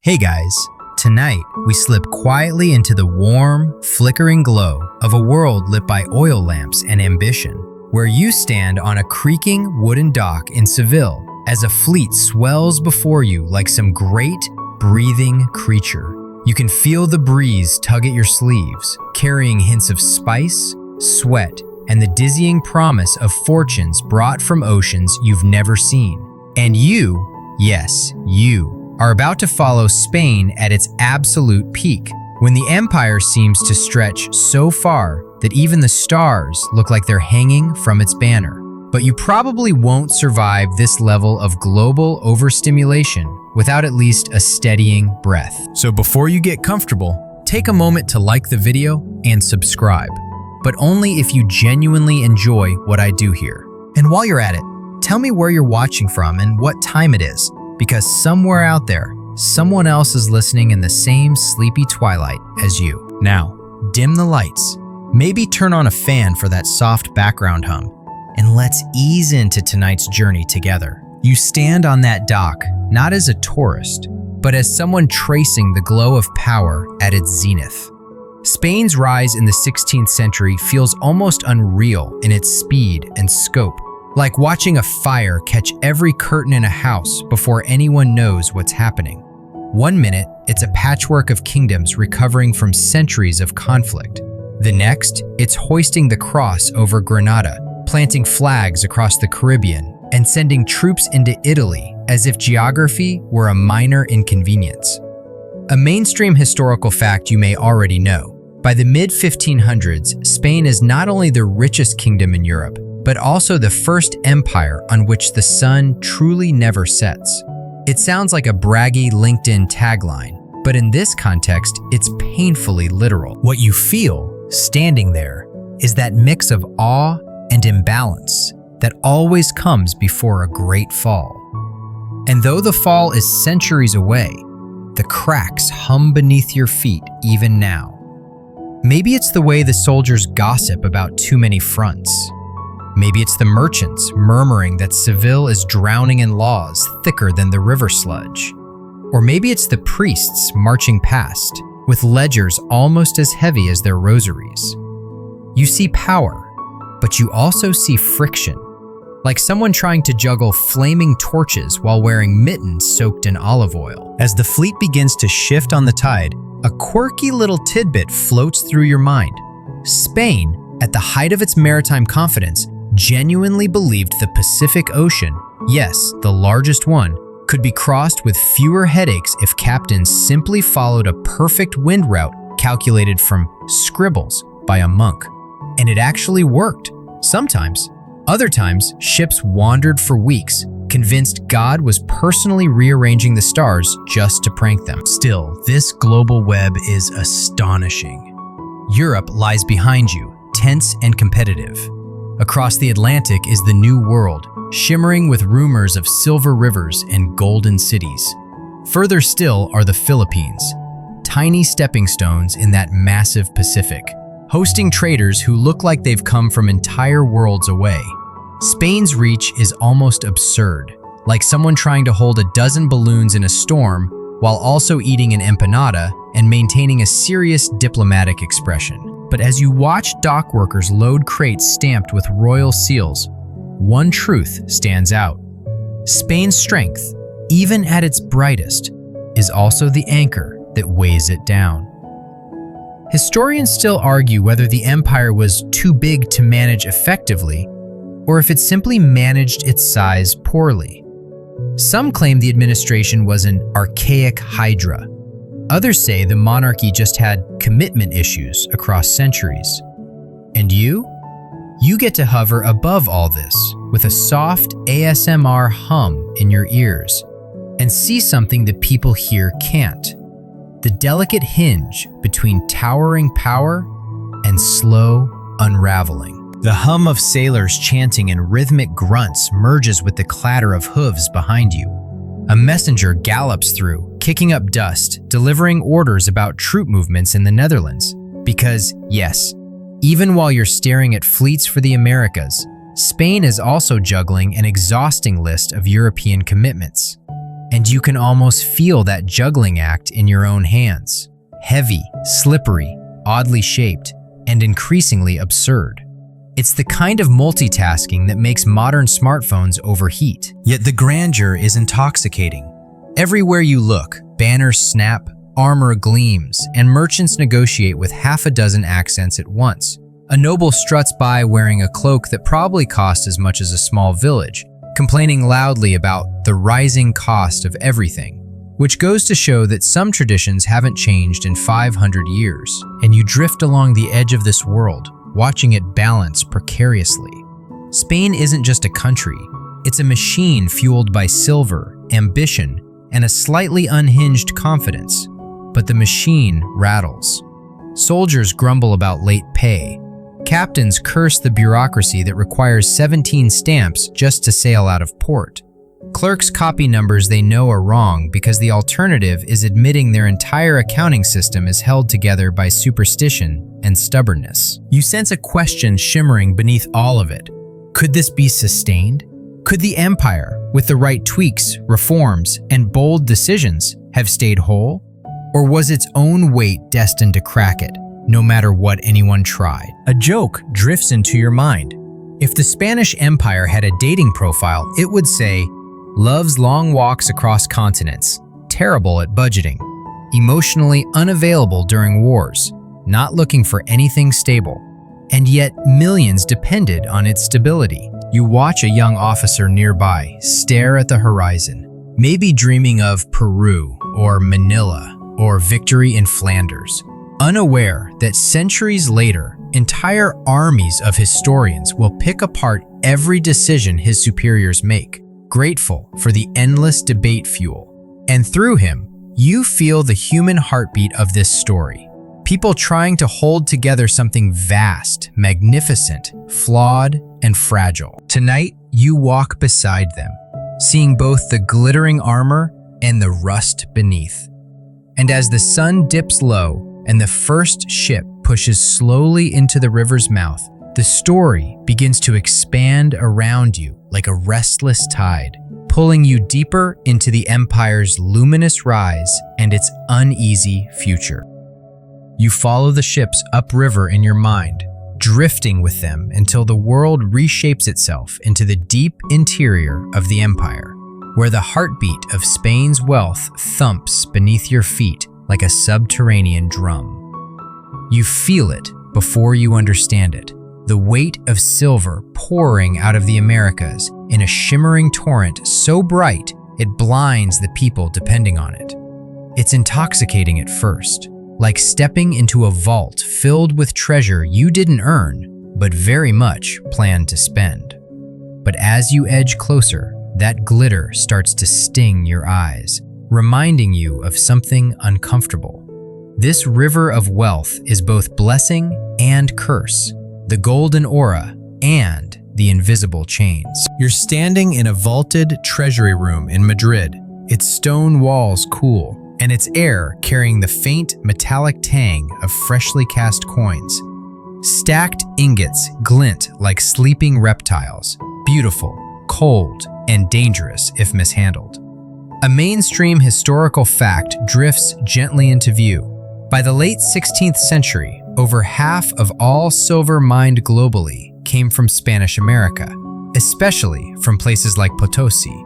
Hey guys, tonight we slip quietly into the warm, flickering glow of a world lit by oil lamps and ambition, where you stand on a creaking wooden dock in Seville as a fleet swells before you like some great, breathing creature. You can feel the breeze tug at your sleeves, carrying hints of spice, sweat, and the dizzying promise of fortunes brought from oceans you've never seen. And you, yes, you, are about to follow Spain at its absolute peak, when the empire seems to stretch so far that even the stars look like they're hanging from its banner. But you probably won't survive this level of global overstimulation without at least a steadying breath. So before you get comfortable, take a moment to like the video and subscribe, but only if you genuinely enjoy what I do here. And while you're at it, tell me where you're watching from and what time it is, because somewhere out there, someone else is listening in the same sleepy twilight as you. Now, dim the lights, maybe turn on a fan for that soft background hum, and let's ease into tonight's journey together. You stand on that dock, not as a tourist, but as someone tracing the glow of power at its zenith. Spain's rise in the 16th century feels almost unreal in its speed and scope, like watching a fire catch every curtain in a house before anyone knows what's happening. One minute, it's a patchwork of kingdoms recovering from centuries of conflict. The next, it's hoisting the cross over Granada, planting flags across the Caribbean, and sending troops into Italy as if geography were a minor inconvenience. A mainstream historical fact you may already know: by the mid-1500s, Spain is not only the richest kingdom in Europe, but also the first empire on which the sun truly never sets. It sounds like a braggy LinkedIn tagline, but in this context, it's painfully literal. What you feel, standing there, is that mix of awe and imbalance that always comes before a great fall. And though the fall is centuries away, the cracks hum beneath your feet even now. Maybe it's the way the soldiers gossip about too many fronts. Maybe it's the merchants murmuring that Seville is drowning in laws thicker than the river sludge. Or maybe it's the priests marching past, with ledgers almost as heavy as their rosaries. You see power, but you also see friction, like someone trying to juggle flaming torches while wearing mittens soaked in olive oil. As the fleet begins to shift on the tide, a quirky little tidbit floats through your mind. Spain, at the height of its maritime confidence, genuinely believed the Pacific Ocean, yes, the largest one, could be crossed with fewer headaches if captains simply followed a perfect wind route calculated from scribbles by a monk. And it actually worked, sometimes. Other times, ships wandered for weeks, convinced God was personally rearranging the stars just to prank them. Still, this global web is astonishing. Europe lies behind you, tense and competitive. Across the Atlantic is the New World, shimmering with rumors of silver rivers and golden cities. Further still are the Philippines, tiny stepping stones in that massive Pacific, hosting traders who look like they've come from entire worlds away. Spain's reach is almost absurd, like someone trying to hold a dozen balloons in a storm while also eating an empanada and maintaining a serious diplomatic expression. But as you watch dock workers load crates stamped with royal seals, one truth stands out. Spain's strength, even at its brightest, is also the anchor that weighs it down. Historians still argue whether the empire was too big to manage effectively, or if it simply managed its size poorly. Some claim the administration was an archaic hydra. Others say the monarchy just had commitment issues across centuries. And you? You get to hover above all this with a soft ASMR hum in your ears and see something that people here can't: the delicate hinge between towering power and slow unraveling. The hum of sailors chanting in rhythmic grunts merges with the clatter of hooves behind you. A messenger gallops through, kicking up dust, delivering orders about troop movements in the Netherlands. Because, yes, even while you're staring at fleets for the Americas, Spain is also juggling an exhausting list of European commitments. and you can almost feel that juggling act in your own hands. Heavy, slippery, oddly shaped, and increasingly absurd. It's the kind of multitasking that makes modern smartphones overheat. Yet the grandeur is intoxicating. Everywhere you look, banners snap, armor gleams, and merchants negotiate with half a dozen accents at once. A noble struts by wearing a cloak that probably cost as much as a small village, complaining loudly about the rising cost of everything, which goes to show that some traditions haven't changed in 500 years, and you drift along the edge of this world, watching it balance precariously. Spain isn't just a country, it's a machine fueled by silver, ambition, and a slightly unhinged confidence. But the machine rattles. Soldiers grumble about late pay. Captains curse the bureaucracy that requires 17 stamps just to sail out of port. Clerks copy numbers they know are wrong because the alternative is admitting their entire accounting system is held together by superstition and stubbornness. You sense a question shimmering beneath all of it. Could this be sustained? Could the empire, with the right tweaks, reforms, and bold decisions, have stayed whole? Or was its own weight destined to crack it, no matter what anyone tried? A joke drifts into your mind. If the Spanish Empire had a dating profile, it would say, loves long walks across continents, terrible at budgeting, emotionally unavailable during wars, not looking for anything stable. And yet millions depended on its stability. You watch a young officer nearby stare at the horizon, maybe dreaming of Peru or Manila or victory in Flanders, unaware that centuries later, entire armies of historians will pick apart every decision his superiors make, grateful for the endless debate fuel. And through him, you feel the human heartbeat of this story. People trying to hold together something vast, magnificent, flawed, and fragile. Tonight, you walk beside them, seeing both the glittering armor and the rust beneath. And as the sun dips low and the first ship pushes slowly into the river's mouth, the story begins to expand around you like a restless tide, pulling you deeper into the empire's luminous rise and its uneasy future. You follow the ships upriver in your mind, drifting with them until the world reshapes itself into the deep interior of the empire, where the heartbeat of Spain's wealth thumps beneath your feet like a subterranean drum. You feel it before you understand it, the weight of silver pouring out of the Americas in a shimmering torrent so bright it blinds the people depending on it. It's intoxicating at first, like stepping into a vault filled with treasure you didn't earn, but very much planned to spend. But as you edge closer, that glitter starts to sting your eyes, reminding you of something uncomfortable. This river of wealth is both blessing and curse, the golden aura and the invisible chains. You're standing in a vaulted treasury room in Madrid, its stone walls cool, and its air carrying the faint metallic tang of freshly cast coins. Stacked ingots glint like sleeping reptiles, beautiful, cold, and dangerous if mishandled. A mainstream historical fact drifts gently into view. By the late 16th century, over half of all silver mined globally came from Spanish America, especially from places like Potosi.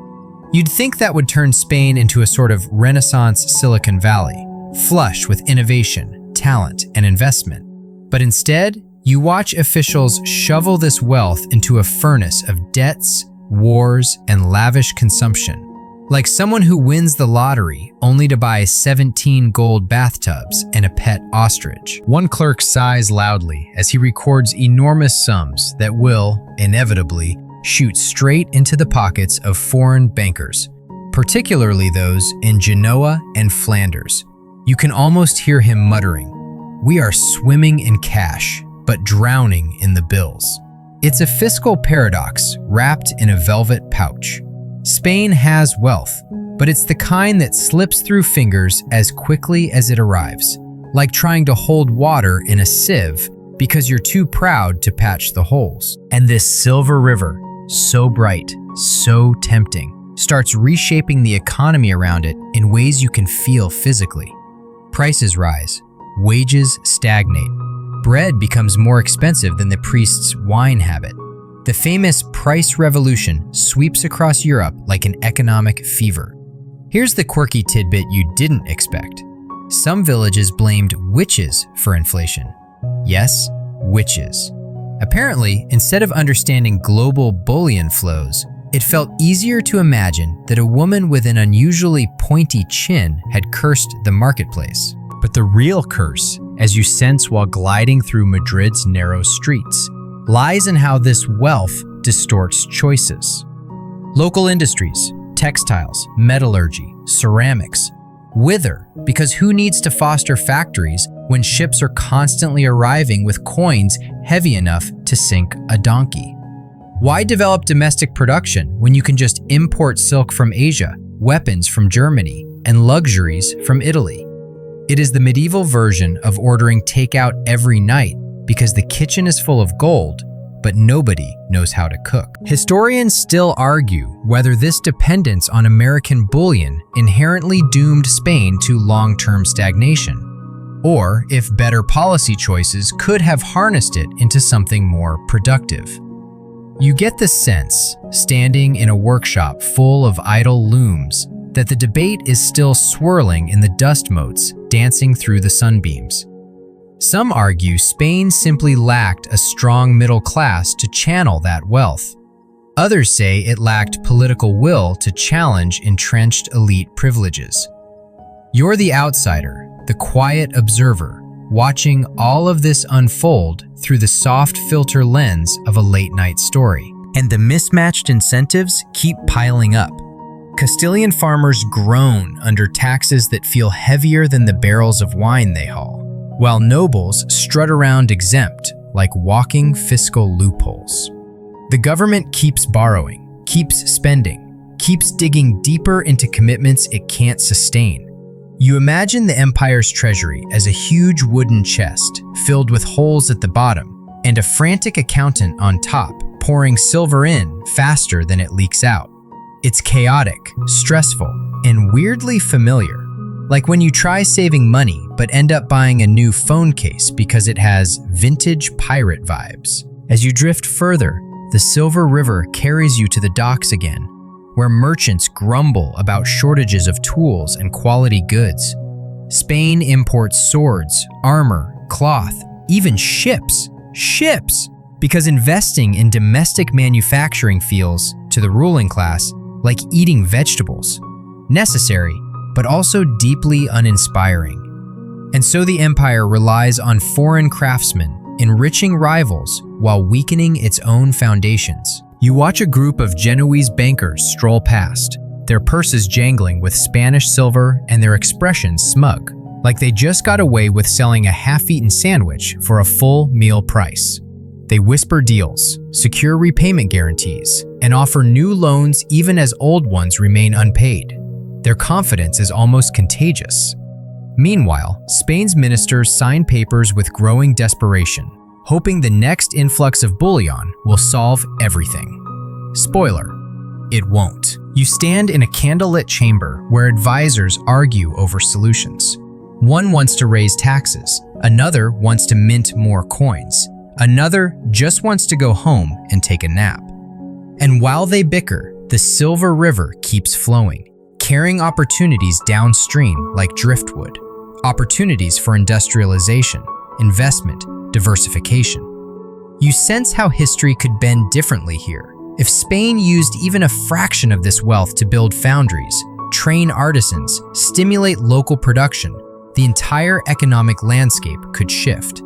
You'd think that would turn Spain into a sort of Renaissance Silicon Valley, flush with innovation, talent, and investment. But instead, you watch officials shovel this wealth into a furnace of debts, wars, and lavish consumption. Like someone who wins the lottery only to buy 17 gold bathtubs and a pet ostrich. One clerk sighs loudly as he records enormous sums that will, inevitably, shoot straight into the pockets of foreign bankers, particularly those in Genoa and Flanders. You can almost hear him muttering, "We are swimming in cash, but drowning in the bills." It's a fiscal paradox wrapped in a velvet pouch. Spain has wealth, but it's the kind that slips through fingers as quickly as it arrives, like trying to hold water in a sieve because you're too proud to patch the holes. And this silver river, so bright, so tempting, starts reshaping the economy around it in ways you can feel physically. Prices rise, wages stagnate, bread becomes more expensive than the priest's wine habit. The famous price revolution sweeps across Europe like an economic fever. Here's the quirky tidbit you didn't expect. Some villages blamed witches for inflation. Yes, witches. Apparently, instead of understanding global bullion flows, it felt easier to imagine that a woman with an unusually pointy chin had cursed the marketplace. But the real curse, as you sense while gliding through Madrid's narrow streets, lies in how this wealth distorts choices. Local industries, textiles, metallurgy, ceramics, wither because who needs to foster factories when ships are constantly arriving with coins heavy enough to sink a donkey? Why develop domestic production when you can just import silk from Asia, weapons from Germany, and luxuries from Italy? It is the medieval version of ordering takeout every night because the kitchen is full of gold, but nobody knows how to cook. Historians still argue whether this dependence on American bullion inherently doomed Spain to long-term stagnation, or if better policy choices could have harnessed it into something more productive. You get the sense, standing in a workshop full of idle looms, that the debate is still swirling in the dust motes dancing through the sunbeams. Some argue Spain simply lacked a strong middle class to channel that wealth. Others say it lacked political will to challenge entrenched elite privileges. You're the outsider, the quiet observer, watching all of this unfold through the soft filter lens of a late-night story. And the mismatched incentives keep piling up. Castilian farmers groan under taxes that feel heavier than the barrels of wine they haul, while nobles strut around exempt like walking fiscal loopholes. The government keeps borrowing, keeps spending, keeps digging deeper into commitments it can't sustain. You imagine the empire's treasury as a huge wooden chest filled with holes at the bottom and a frantic accountant on top pouring silver in faster than it leaks out. It's chaotic, stressful, and weirdly familiar. Like when you try saving money but end up buying a new phone case because it has vintage pirate vibes. As you drift further, the Silver River carries you to the docks again, where merchants grumble about shortages of tools and quality goods. Spain imports swords, armor, cloth, even ships. Ships! Because investing in domestic manufacturing feels, to the ruling class, like eating vegetables. Necessary, but also deeply uninspiring. And so the empire relies on foreign craftsmen, enriching rivals while weakening its own foundations. You watch a group of Genoese bankers stroll past, their purses jangling with Spanish silver and their expressions smug, like they just got away with selling a half-eaten sandwich for a full meal price. They whisper deals, secure repayment guarantees, and offer new loans even as old ones remain unpaid. Their confidence is almost contagious. Meanwhile, Spain's ministers sign papers with growing desperation, hoping the next influx of bullion will solve everything. Spoiler, it won't. You stand in a candlelit chamber where advisors argue over solutions. One wants to raise taxes, another wants to mint more coins, another just wants to go home and take a nap. And while they bicker, the Silver River keeps flowing, carrying opportunities downstream like driftwood. Opportunities for industrialization, investment, diversification. You sense how history could bend differently here. If Spain used even a fraction of this wealth to build foundries, train artisans, stimulate local production, the entire economic landscape could shift.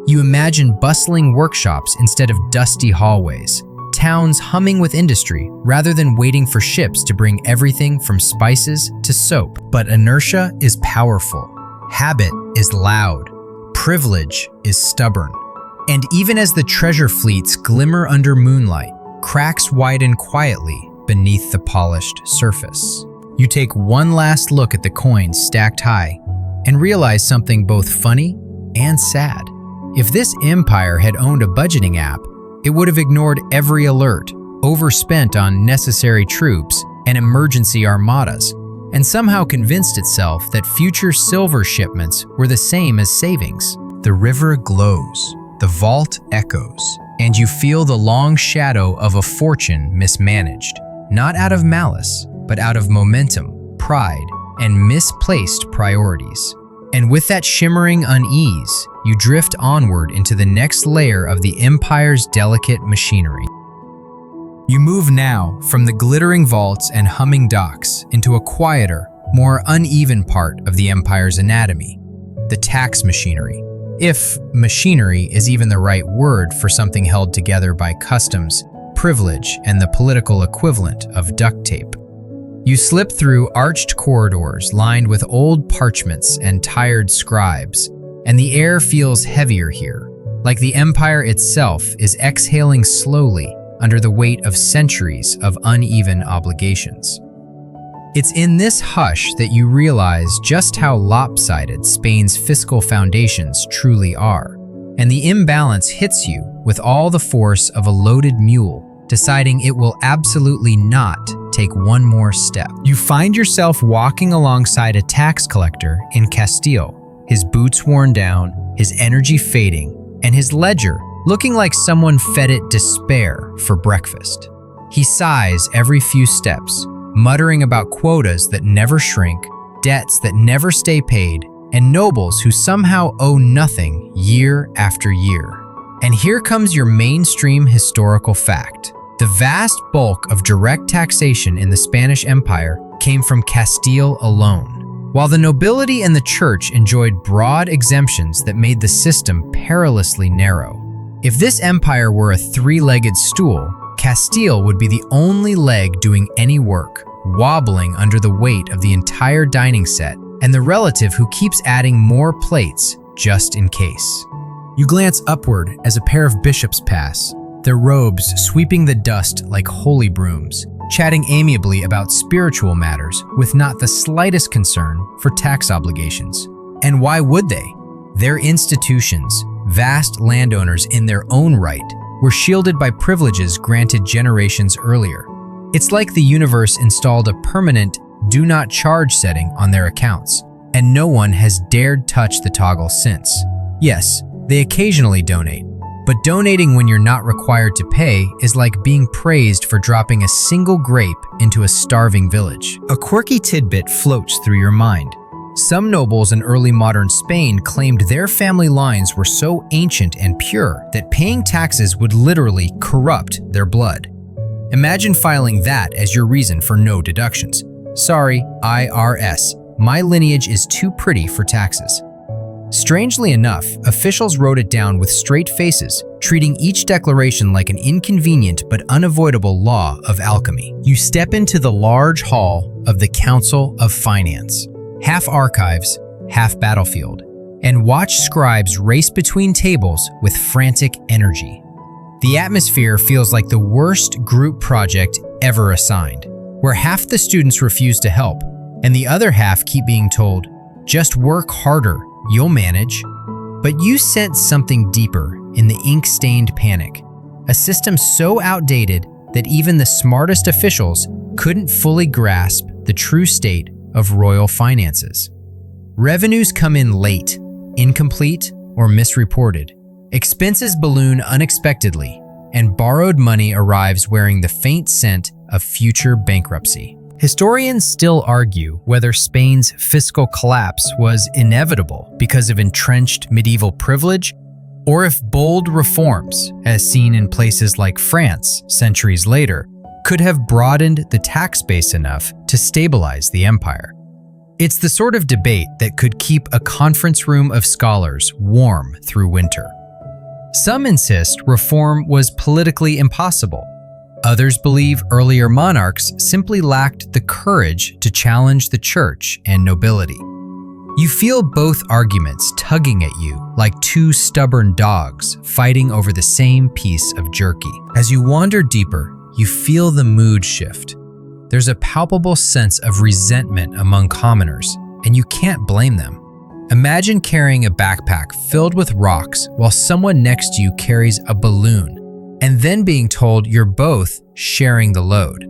You imagine bustling workshops instead of dusty hallways, towns humming with industry rather than waiting for ships to bring everything from spices to soap. But inertia is powerful. Habit is loud. Privilege is stubborn. And even as the treasure fleets glimmer under moonlight, cracks widen quietly beneath the polished surface. You take one last look at the coins stacked high and realize something both funny and sad. If this empire had owned a budgeting app, it would have ignored every alert, overspent on necessary troops, and emergency armadas, and somehow convinced itself that future silver shipments were the same as savings. The river glows, the vault echoes, and you feel the long shadow of a fortune mismanaged, not out of malice, but out of momentum, pride, and misplaced priorities. And with that shimmering unease, you drift onward into the next layer of the empire's delicate machinery. You move now from the glittering vaults and humming docks into a quieter, more uneven part of the empire's anatomy, the tax machinery. If machinery is even the right word for something held together by customs, privilege, and the political equivalent of duct tape. You slip through arched corridors lined with old parchments and tired scribes, and the air feels heavier here, like the empire itself is exhaling slowly under the weight of centuries of uneven obligations. It's in this hush that you realize just how lopsided Spain's fiscal foundations truly are, and the imbalance hits you with all the force of a loaded mule deciding it will absolutely not take one more step. You find yourself walking alongside a tax collector in Castile, his boots worn down, his energy fading, and his ledger looking like someone fed it despair for breakfast. He sighs every few steps, muttering about quotas that never shrink, debts that never stay paid, and nobles who somehow owe nothing year after year. And here comes your mainstream historical fact. The vast bulk of direct taxation in the Spanish Empire came from Castile alone, while the nobility and the church enjoyed broad exemptions that made the system perilously narrow. If this empire were a three-legged stool, Castile would be the only leg doing any work, wobbling under the weight of the entire dining set and the relative who keeps adding more plates just in case. You glance upward as a pair of bishops pass, their robes sweeping the dust like holy brooms, chatting amiably about spiritual matters with not the slightest concern for tax obligations. And why would they? Their institutions, vast landowners in their own right, were shielded by privileges granted generations earlier. It's like the universe installed a permanent do not charge setting on their accounts, and no one has dared touch the toggle since. Yes, they occasionally donate, but donating when you're not required to pay is like being praised for dropping a single grape into a starving village. A quirky tidbit floats through your mind. Some nobles in early modern Spain claimed their family lines were so ancient and pure that paying taxes would literally corrupt their blood. Imagine filing that as your reason for no deductions. Sorry, IRS, my lineage is too pretty for taxes. Strangely enough, officials wrote it down with straight faces, treating each declaration like an inconvenient but unavoidable law of alchemy. You step into the large hall of the Council of Finance, half archives, half battlefield, and watch scribes race between tables with frantic energy. The atmosphere feels like the worst group project ever assigned, where half the students refuse to help, and the other half keep being told, just work harder, you'll manage. But you sense something deeper in the ink-stained panic, a system so outdated that even the smartest officials couldn't fully grasp the true state of royal finances. Revenues come in late, incomplete, or misreported. Expenses balloon unexpectedly, and borrowed money arrives wearing the faint scent of future bankruptcy. Historians still argue whether Spain's fiscal collapse was inevitable because of entrenched medieval privilege, or if bold reforms, as seen in places like France centuries later, could have broadened the tax base enough to stabilize the empire. It's the sort of debate that could keep a conference room of scholars warm through winter. Some insist reform was politically impossible. Others believe earlier monarchs simply lacked the courage to challenge the church and nobility. You feel both arguments tugging at you like two stubborn dogs fighting over the same piece of jerky. As you wander deeper, you feel the mood shift. There's a palpable sense of resentment among commoners, and you can't blame them. Imagine carrying a backpack filled with rocks while someone next to you carries a balloon, and then being told you're both sharing the load.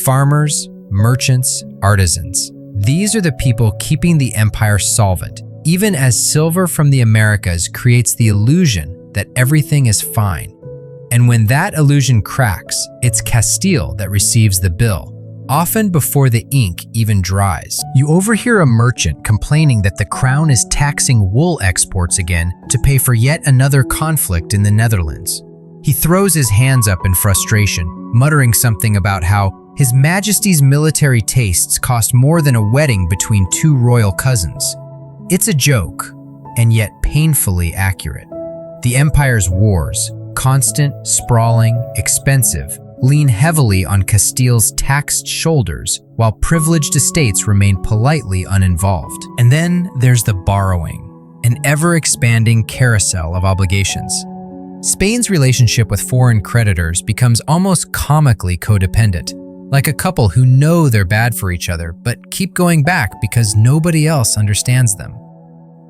Farmers, merchants, artisans. These are the people keeping the empire solvent, even as silver from the Americas creates the illusion that everything is fine. And when that illusion cracks, it's Castile that receives the bill, often before the ink even dries. You overhear a merchant complaining that the crown is taxing wool exports again to pay for yet another conflict in the Netherlands. He throws his hands up in frustration, muttering something about how His Majesty's military tastes cost more than a wedding between two royal cousins. It's a joke, and yet painfully accurate. The empire's wars, constant, sprawling, expensive, lean heavily on Castile's taxed shoulders, while privileged estates remain politely uninvolved. And then there's the borrowing, an ever-expanding carousel of obligations. Spain's relationship with foreign creditors becomes almost comically codependent, like a couple who know they're bad for each other but keep going back because nobody else understands them.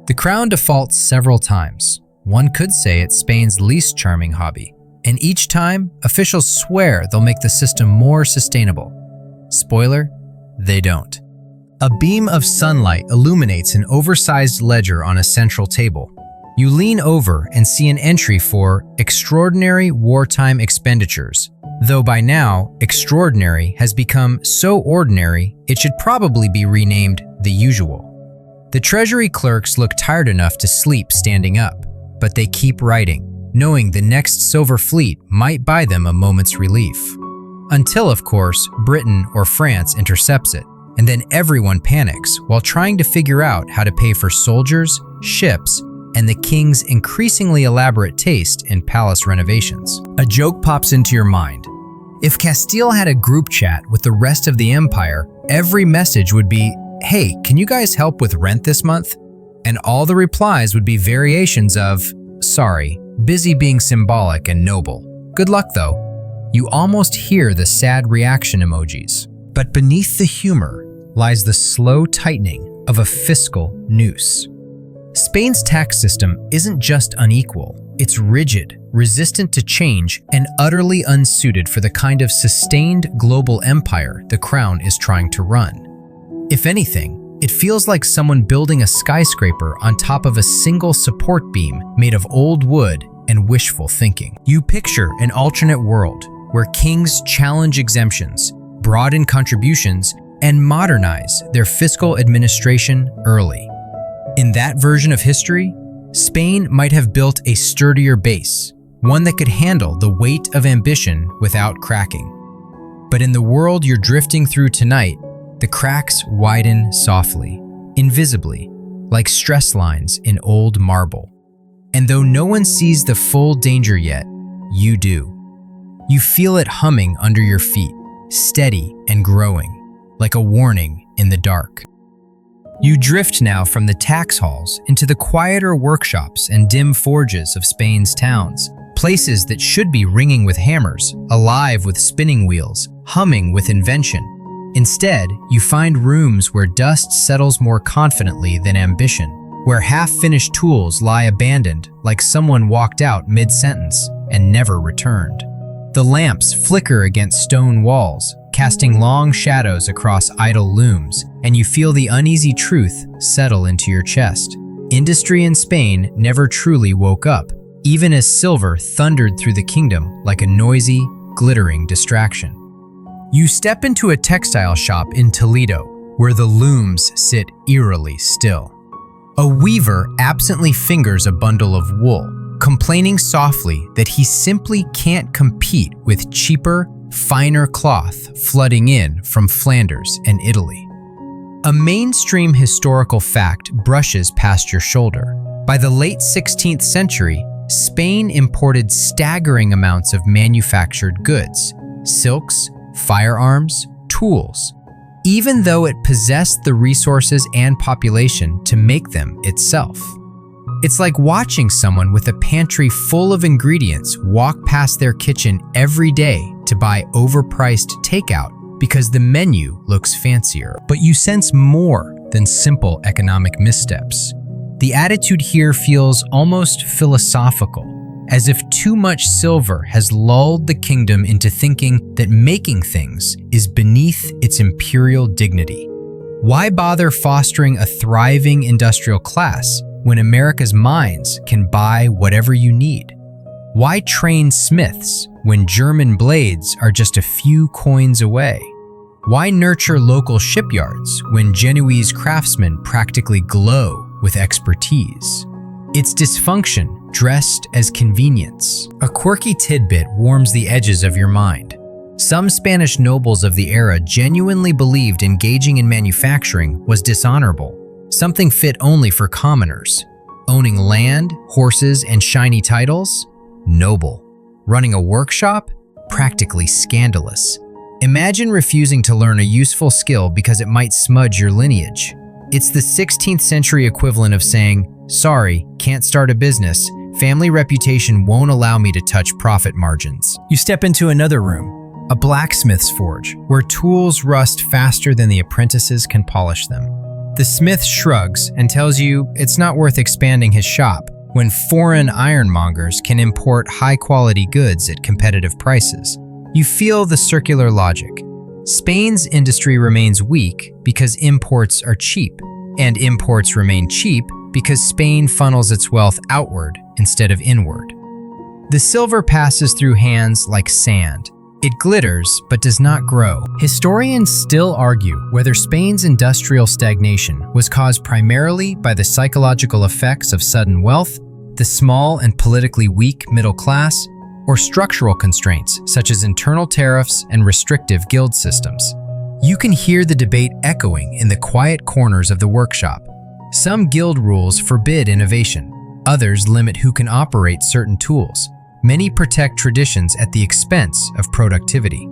The crown defaults several times. One could say it's Spain's least charming hobby. And each time, officials swear they'll make the system more sustainable. Spoiler, they don't. A beam of sunlight illuminates an oversized ledger on a central table. You lean over and see an entry for extraordinary wartime expenditures, though by now, extraordinary has become so ordinary it should probably be renamed the usual. The treasury clerks look tired enough to sleep standing up, but they keep writing, knowing the next silver fleet might buy them a moment's relief. Until, of course, Britain or France intercepts it, and then everyone panics while trying to figure out how to pay for soldiers, ships, and the king's increasingly elaborate taste in palace renovations. A joke pops into your mind. If Castile had a group chat with the rest of the empire, every message would be, "Hey, can you guys help with rent this month?" And all the replies would be variations of, "Sorry, busy being symbolic and noble. Good luck though." You almost hear the sad reaction emojis. But beneath the humor lies the slow tightening of a fiscal noose. Spain's tax system isn't just unequal, it's rigid, resistant to change, and utterly unsuited for the kind of sustained global empire the crown is trying to run. If anything, it feels like someone building a skyscraper on top of a single support beam made of old wood and wishful thinking. You picture an alternate world where kings challenge exemptions, broaden contributions, and modernize their fiscal administration early. In that version of history, Spain might have built a sturdier base, one that could handle the weight of ambition without cracking. But in the world you're drifting through tonight, the cracks widen softly, invisibly, like stress lines in old marble. And though no one sees the full danger yet, you do. You feel it humming under your feet, steady and growing, like a warning in the dark. You drift now from the tax halls into the quieter workshops and dim forges of Spain's towns, places that should be ringing with hammers, alive with spinning wheels, humming with invention. Instead, you find rooms where dust settles more confidently than ambition, where half-finished tools lie abandoned like someone walked out mid-sentence and never returned. The lamps flicker against stone walls, casting long shadows across idle looms, and you feel the uneasy truth settle into your chest. Industry in Spain never truly woke up, even as silver thundered through the kingdom like a noisy, glittering distraction. You step into a textile shop in Toledo, where the looms sit eerily still. A weaver absently fingers a bundle of wool, complaining softly that he simply can't compete with cheaper, finer cloth flooding in from Flanders and Italy. A mainstream historical fact brushes past your shoulder. By the late 16th century, Spain imported staggering amounts of manufactured goods, silks, firearms, tools, even though it possessed the resources and population to make them itself. It's like watching someone with a pantry full of ingredients walk past their kitchen every day to buy overpriced takeout because the menu looks fancier. But you sense more than simple economic missteps. The attitude here feels almost philosophical, as if too much silver has lulled the kingdom into thinking that making things is beneath its imperial dignity. Why bother fostering a thriving industrial class when America's mines can buy whatever you need? Why train smiths when German blades are just a few coins away? Why nurture local shipyards when Genoese craftsmen practically glow with expertise? It's dysfunction dressed as convenience. A quirky tidbit warms the edges of your mind. Some Spanish nobles of the era genuinely believed engaging in manufacturing was dishonorable, something fit only for commoners. Owning land, horses, and shiny titles? Noble. Running a workshop? Practically scandalous. Imagine refusing to learn a useful skill because it might smudge your lineage. It's the 16th century equivalent of saying, "Sorry, can't start a business. Family reputation won't allow me to touch profit margins." You step into another room, a blacksmith's forge, where tools rust faster than the apprentices can polish them. The smith shrugs and tells you it's not worth expanding his shop when foreign ironmongers can import high-quality goods at competitive prices. You feel the circular logic. Spain's industry remains weak because imports are cheap, and imports remain cheap because Spain funnels its wealth outward instead of inward. The silver passes through hands like sand. It glitters but does not grow. Historians still argue whether Spain's industrial stagnation was caused primarily by the psychological effects of sudden wealth, the small and politically weak middle class, or structural constraints such as internal tariffs and restrictive guild systems. You can hear the debate echoing in the quiet corners of the workshop. Some guild rules forbid innovation. Others limit who can operate certain tools. Many protect traditions at the expense of productivity.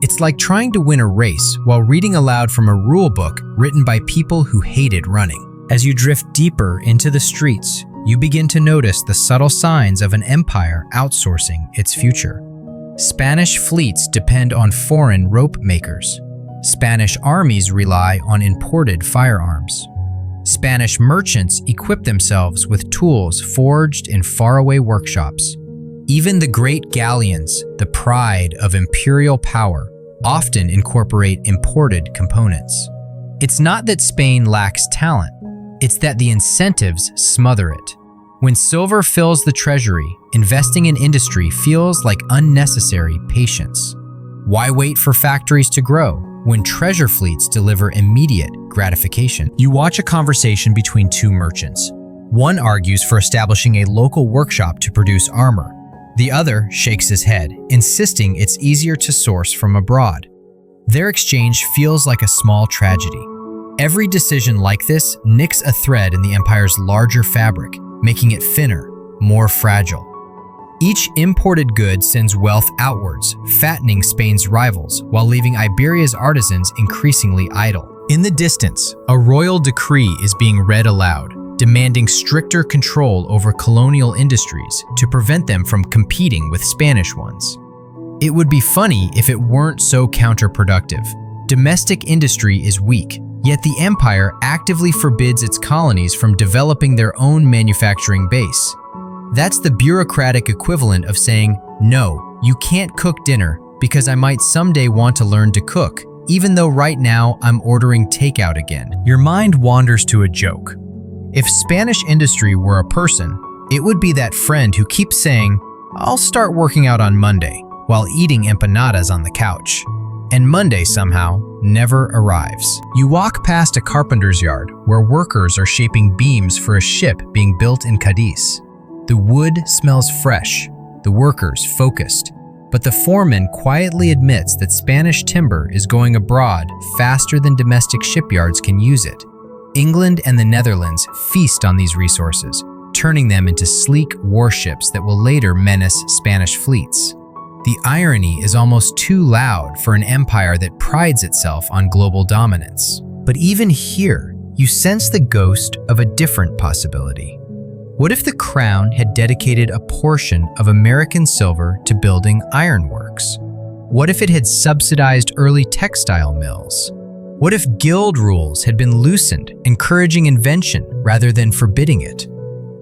It's like trying to win a race while reading aloud from a rule book written by people who hated running. As you drift deeper into the streets, you begin to notice the subtle signs of an empire outsourcing its future. Spanish fleets depend on foreign rope makers. Spanish armies rely on imported firearms. Spanish merchants equip themselves with tools forged in faraway workshops. Even the great galleons, the pride of imperial power, often incorporate imported components. It's not that Spain lacks talent, it's that the incentives smother it. When silver fills the treasury, investing in industry feels like unnecessary patience. Why wait for factories to grow when treasure fleets deliver immediate gratification? You watch a conversation between two merchants. One argues for establishing a local workshop to produce armor. The other shakes his head, insisting it's easier to source from abroad. Their exchange feels like a small tragedy. Every decision like this nicks a thread in the empire's larger fabric, making it thinner, more fragile. Each imported good sends wealth outwards, fattening Spain's rivals, while leaving Iberia's artisans increasingly idle. In the distance, a royal decree is being read aloud, demanding stricter control over colonial industries to prevent them from competing with Spanish ones. It would be funny if it weren't so counterproductive. Domestic industry is weak, yet the empire actively forbids its colonies from developing their own manufacturing base. That's the bureaucratic equivalent of saying, "No, you can't cook dinner because I might someday want to learn to cook, even though right now I'm ordering takeout again." Your mind wanders to a joke. If Spanish industry were a person, it would be that friend who keeps saying, "I'll start working out on Monday," while eating empanadas on the couch. And Monday somehow never arrives. You walk past a carpenter's yard where workers are shaping beams for a ship being built in Cadiz. The wood smells fresh, the workers focused, but the foreman quietly admits that Spanish timber is going abroad faster than domestic shipyards can use it. England and the Netherlands feast on these resources, turning them into sleek warships that will later menace Spanish fleets. The irony is almost too loud for an empire that prides itself on global dominance. But even here, you sense the ghost of a different possibility. What if the crown had dedicated a portion of American silver to building ironworks? What if it had subsidized early textile mills? What if guild rules had been loosened, encouraging invention rather than forbidding it?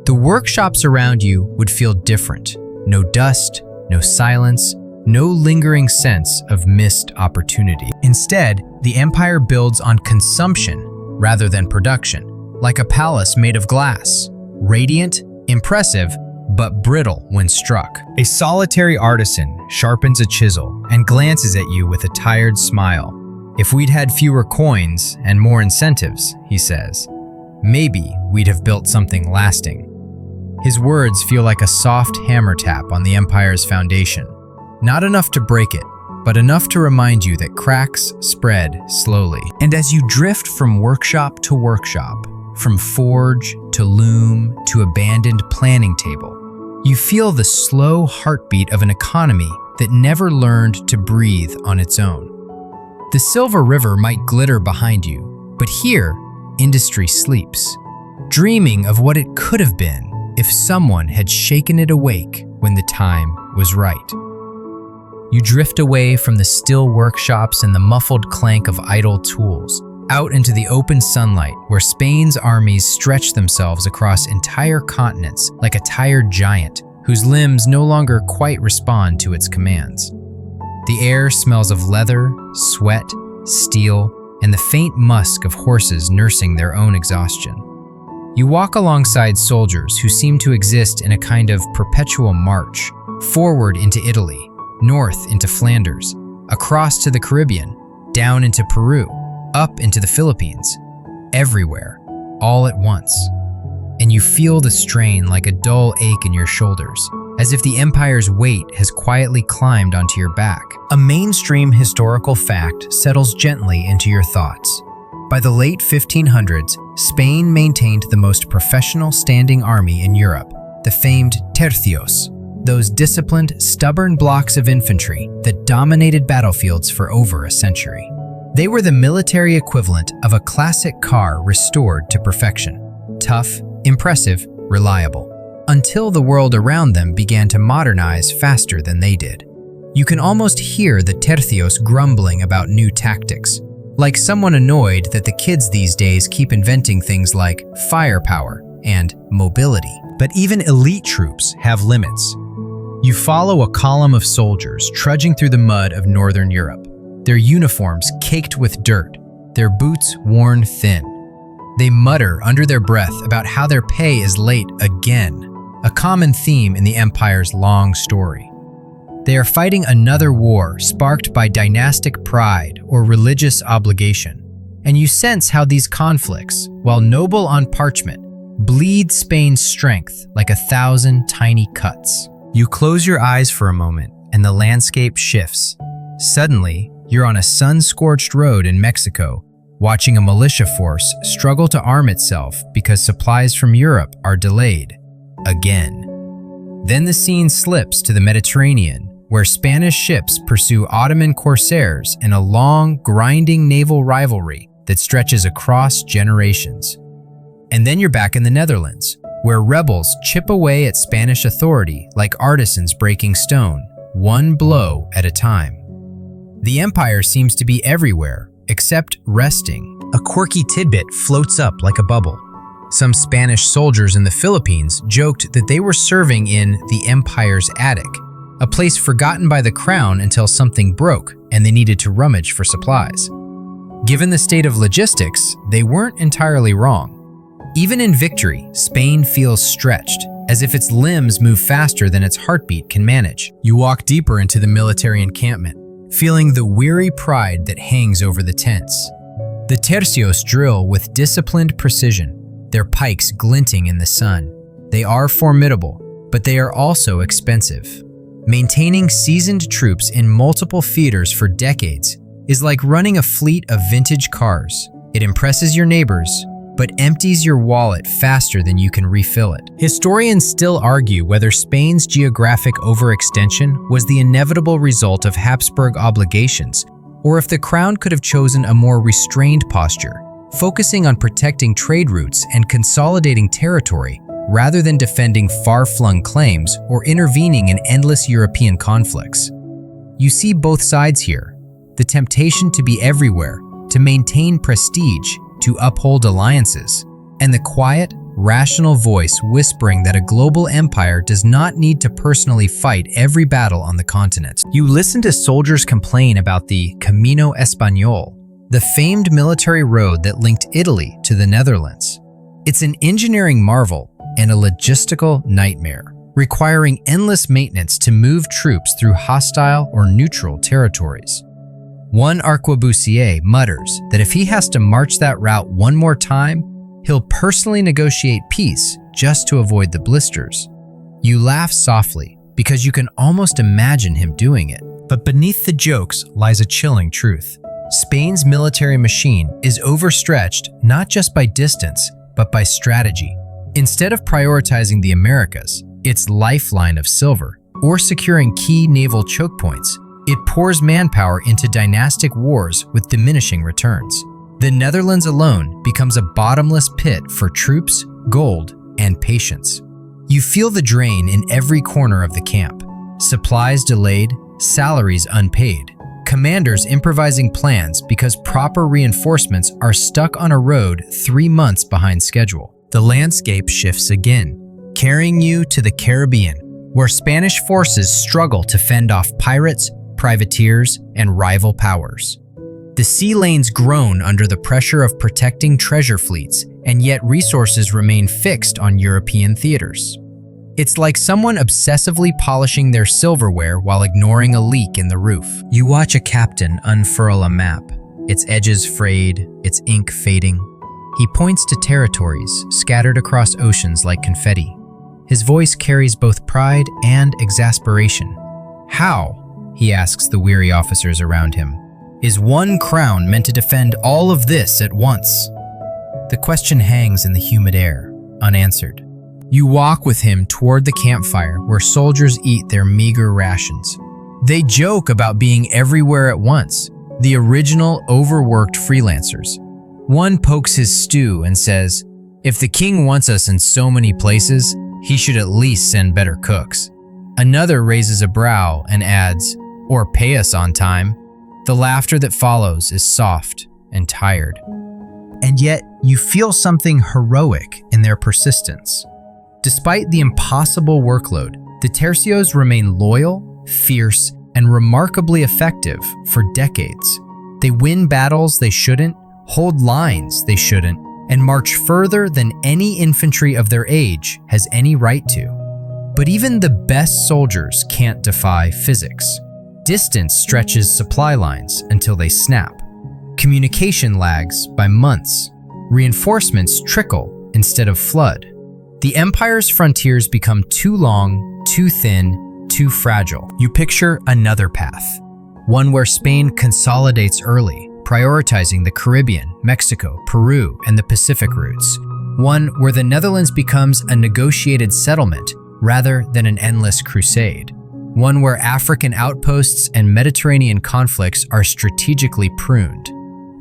The workshops around you would feel different. No dust, no silence, no lingering sense of missed opportunity. Instead, the empire builds on consumption rather than production, like a palace made of glass, radiant, impressive, but brittle when struck. A solitary artisan sharpens a chisel and glances at you with a tired smile. "If we'd had fewer coins and more incentives," he says, "maybe we'd have built something lasting." His words feel like a soft hammer tap on the empire's foundation. Not enough to break it, but enough to remind you that cracks spread slowly. And as you drift from workshop to workshop, from forge to loom to abandoned planning table, you feel the slow heartbeat of an economy that never learned to breathe on its own. The Silver River might glitter behind you, but here, industry sleeps, dreaming of what it could have been if someone had shaken it awake when the time was right. You drift away from the still workshops and the muffled clank of idle tools, out into the open sunlight where Spain's armies stretch themselves across entire continents like a tired giant whose limbs no longer quite respond to its commands. The air smells of leather, sweat, steel, and the faint musk of horses nursing their own exhaustion. You walk alongside soldiers who seem to exist in a kind of perpetual march, forward into Italy, north into Flanders, across to the Caribbean, down into Peru, up into the Philippines, everywhere, all at once. And you feel the strain like a dull ache in your shoulders, as if the empire's weight has quietly climbed onto your back. A mainstream historical fact settles gently into your thoughts. By the late 1500s, Spain maintained the most professional standing army in Europe, the famed tercios, those disciplined, stubborn blocks of infantry that dominated battlefields for over a century. They were the military equivalent of a classic car restored to perfection. Tough, impressive, reliable. Until the world around them began to modernize faster than they did. You can almost hear the tercios grumbling about new tactics, like someone annoyed that the kids these days keep inventing things like firepower and mobility. But even elite troops have limits. You follow a column of soldiers trudging through the mud of Northern Europe, their uniforms caked with dirt, their boots worn thin. They mutter under their breath about how their pay is late again, a common theme in the empire's long story. They are fighting another war sparked by dynastic pride or religious obligation, and you sense how these conflicts, while noble on parchment, bleed Spain's strength like 1,000 tiny cuts. You close your eyes for a moment, and the landscape shifts. Suddenly, you're on a sun-scorched road in Mexico, watching a militia force struggle to arm itself because supplies from Europe are delayed. Again. Then the scene slips to the Mediterranean, where Spanish ships pursue Ottoman corsairs in a long, grinding naval rivalry that stretches across generations. And then you're back in the Netherlands, where rebels chip away at Spanish authority like artisans breaking stone, one blow at a time. The empire seems to be everywhere, except resting. A quirky tidbit floats up like a bubble. Some Spanish soldiers in the Philippines joked that they were serving in the empire's attic, a place forgotten by the crown until something broke and they needed to rummage for supplies. Given the state of logistics, they weren't entirely wrong. Even in victory, Spain feels stretched, as if its limbs move faster than its heartbeat can manage. You walk deeper into the military encampment, feeling the weary pride that hangs over the tents. The tercios drill with disciplined precision, their pikes glinting in the sun. They are formidable, but they are also expensive. Maintaining seasoned troops in multiple theaters for decades is like running a fleet of vintage cars. It impresses your neighbors, but empties your wallet faster than you can refill it. Historians still argue whether Spain's geographic overextension was the inevitable result of Habsburg obligations, or if the crown could have chosen a more restrained posture, focusing on protecting trade routes and consolidating territory rather than defending far-flung claims or intervening in endless European conflicts. You see both sides here: the temptation to be everywhere, to maintain prestige, to uphold alliances, and the quiet, rational voice whispering that a global empire does not need to personally fight every battle on the continent. You listen to soldiers complain about the Camino Español, the famed military road that linked Italy to the Netherlands. It's an engineering marvel and a logistical nightmare, requiring endless maintenance to move troops through hostile or neutral territories. One arquebusier mutters that if he has to march that route one more time, he'll personally negotiate peace just to avoid the blisters. You laugh softly because you can almost imagine him doing it. But beneath the jokes lies a chilling truth. Spain's military machine is overstretched not just by distance, but by strategy. Instead of prioritizing the Americas, its lifeline of silver, or securing key naval choke points, it pours manpower into dynastic wars with diminishing returns. The Netherlands alone becomes a bottomless pit for troops, gold, and patience. You feel the drain in every corner of the camp. Supplies delayed, salaries unpaid, commanders improvising plans because proper reinforcements are stuck on a road 3 months behind schedule. The landscape shifts again, carrying you to the Caribbean, where Spanish forces struggle to fend off pirates, privateers, and rival powers. The sea lanes groan under the pressure of protecting treasure fleets, and yet resources remain fixed on European theaters. It's like someone obsessively polishing their silverware while ignoring a leak in the roof. You watch a captain unfurl a map, its edges frayed, its ink fading. He points to territories scattered across oceans like confetti. His voice carries both pride and exasperation. How, he asks the weary officers around him, is one crown meant to defend all of this at once? The question hangs in the humid air, unanswered. You walk with him toward the campfire where soldiers eat their meager rations. They joke about being everywhere at once, the original overworked freelancers. One pokes his stew and says, "If the king wants us in so many places, he should at least send better cooks." Another raises a brow and adds, "Or pay us on time." The laughter that follows is soft and tired. And yet, you feel something heroic in their persistence. Despite the impossible workload, the tercios remain loyal, fierce, and remarkably effective for decades. They win battles they shouldn't, hold lines they shouldn't, and march further than any infantry of their age has any right to. But even the best soldiers can't defy physics. Distance stretches supply lines until they snap. Communication lags by months. Reinforcements trickle instead of flood. The empire's frontiers become too long, too thin, too fragile. You picture another path, one where Spain consolidates early, prioritizing the Caribbean, Mexico, Peru, and the Pacific routes. One where the Netherlands becomes a negotiated settlement rather than an endless crusade. One where African outposts and Mediterranean conflicts are strategically pruned.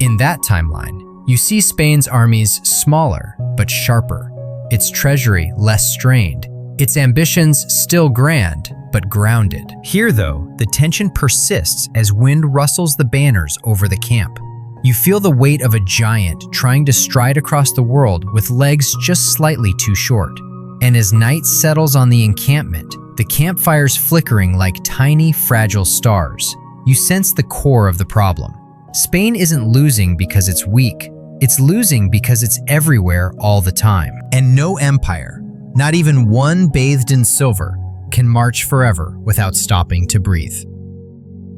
In that timeline, you see Spain's armies smaller but sharper, its treasury less strained, its ambitions still grand but grounded. Here, though, the tension persists as wind rustles the banners over the camp. You feel the weight of a giant trying to stride across the world with legs just slightly too short. And as night settles on the encampment, the campfires flickering like tiny, fragile stars, you sense the core of the problem. Spain isn't losing because it's weak. It's losing because it's everywhere all the time. And no empire, not even one bathed in silver, can march forever without stopping to breathe.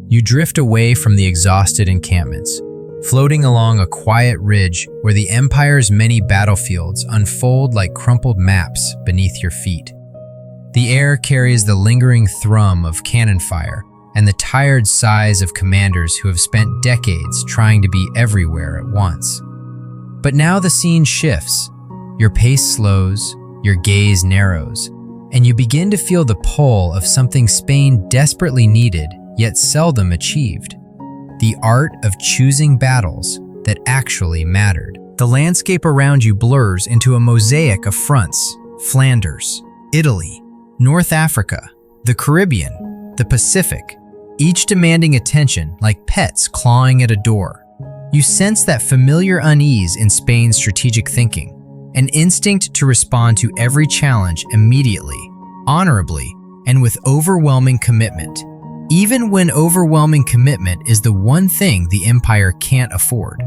You drift away from the exhausted encampments, floating along a quiet ridge where the empire's many battlefields unfold like crumpled maps beneath your feet. The air carries the lingering thrum of cannon fire and the tired sighs of commanders who have spent decades trying to be everywhere at once. But now the scene shifts. Your pace slows, your gaze narrows, and you begin to feel the pull of something Spain desperately needed, yet seldom achieved: the art of choosing battles that actually mattered. The landscape around you blurs into a mosaic of fronts: Flanders, Italy, North Africa, the Caribbean, the Pacific, each demanding attention like pets clawing at a door. You sense that familiar unease in Spain's strategic thinking. an instinct to respond to every challenge immediately, honorably, and with overwhelming commitment, even when overwhelming commitment is the one thing the empire can't afford.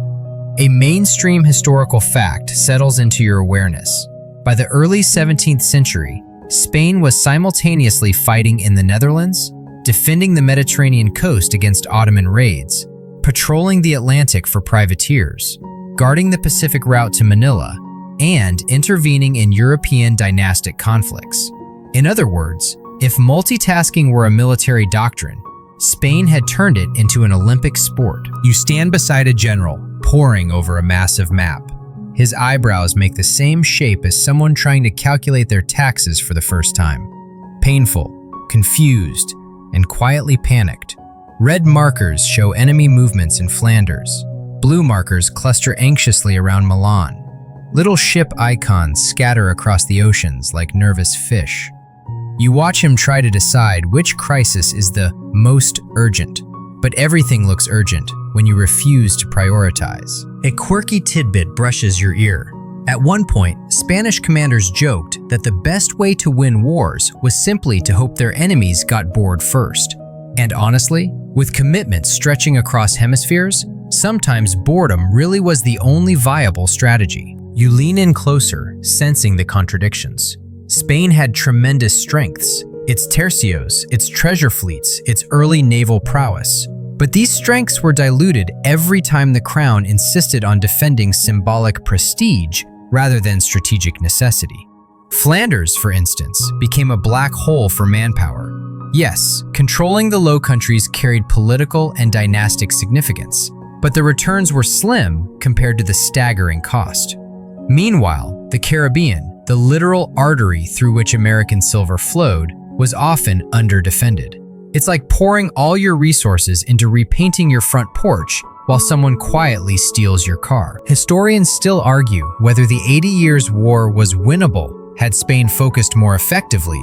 A mainstream historical fact settles into your awareness. By the early 17th century, Spain was simultaneously fighting in the Netherlands, defending the Mediterranean coast against Ottoman raids, patrolling the Atlantic for privateers, guarding the Pacific route to Manila, and intervening in European dynastic conflicts. In other words, if multitasking were a military doctrine, Spain had turned it into an Olympic sport. You stand beside a general, poring over a massive map. His eyebrows make the same shape as someone trying to calculate their taxes for the first time. Painful, confused, and quietly panicked. Red markers show enemy movements in Flanders. Blue markers cluster anxiously around Milan. Little ship icons scatter across the oceans like nervous fish. You watch him try to decide which crisis is the most urgent, but everything looks urgent when you refuse to prioritize. A quirky tidbit brushes your ear. At one point, Spanish commanders joked that the best way to win wars was simply to hope their enemies got bored first. And honestly, with commitment stretching across hemispheres, sometimes boredom really was the only viable strategy. You lean in closer, sensing the contradictions. Spain had tremendous strengths, its tercios, its treasure fleets, its early naval prowess. But these strengths were diluted every time the crown insisted on defending symbolic prestige rather than strategic necessity. Flanders, for instance, became a black hole for manpower. Yes, controlling the Low Countries carried political and dynastic significance, but the returns were slim compared to the staggering cost. Meanwhile, the Caribbean, the literal artery through which American silver flowed, was often under-defended. It's like pouring all your resources into repainting your front porch while someone quietly steals your car. Historians still argue whether the 80 Years' War was winnable had Spain focused more effectively,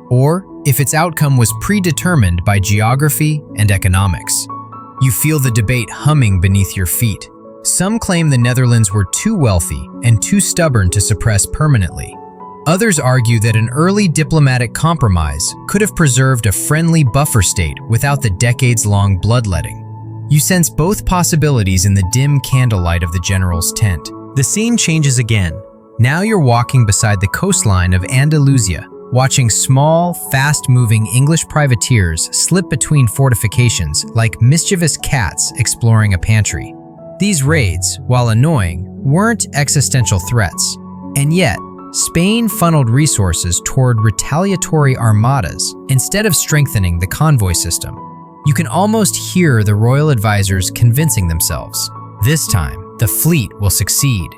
or if its outcome was predetermined by geography and economics. You feel the debate humming beneath your feet. Some claim the Netherlands were too wealthy and too stubborn to suppress permanently. Others argue that an early diplomatic compromise could have preserved a friendly buffer state without the decades-long bloodletting. You sense both possibilities in the dim candlelight of the general's tent. The scene changes again. Now you're walking beside the coastline of Andalusia, watching small, fast-moving English privateers slip between fortifications like mischievous cats exploring a pantry. These raids, while annoying, weren't existential threats. And yet, Spain funneled resources toward retaliatory armadas instead of strengthening the convoy system. You can almost hear the royal advisors convincing themselves, this time, the fleet will succeed.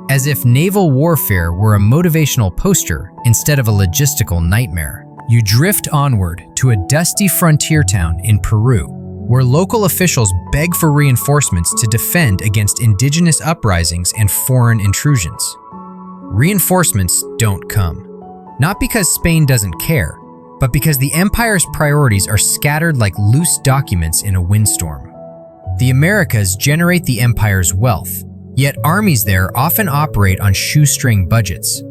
As if naval warfare were a motivational poster instead of a logistical nightmare. You drift onward to a dusty frontier town in Peru, where local officials beg for reinforcements to defend against indigenous uprisings and foreign intrusions. Reinforcements don't come. Not because Spain doesn't care, but because the empire's priorities are scattered like loose documents in a windstorm. The Americas generate the empire's wealth, yet armies there often operate on shoestring budgets.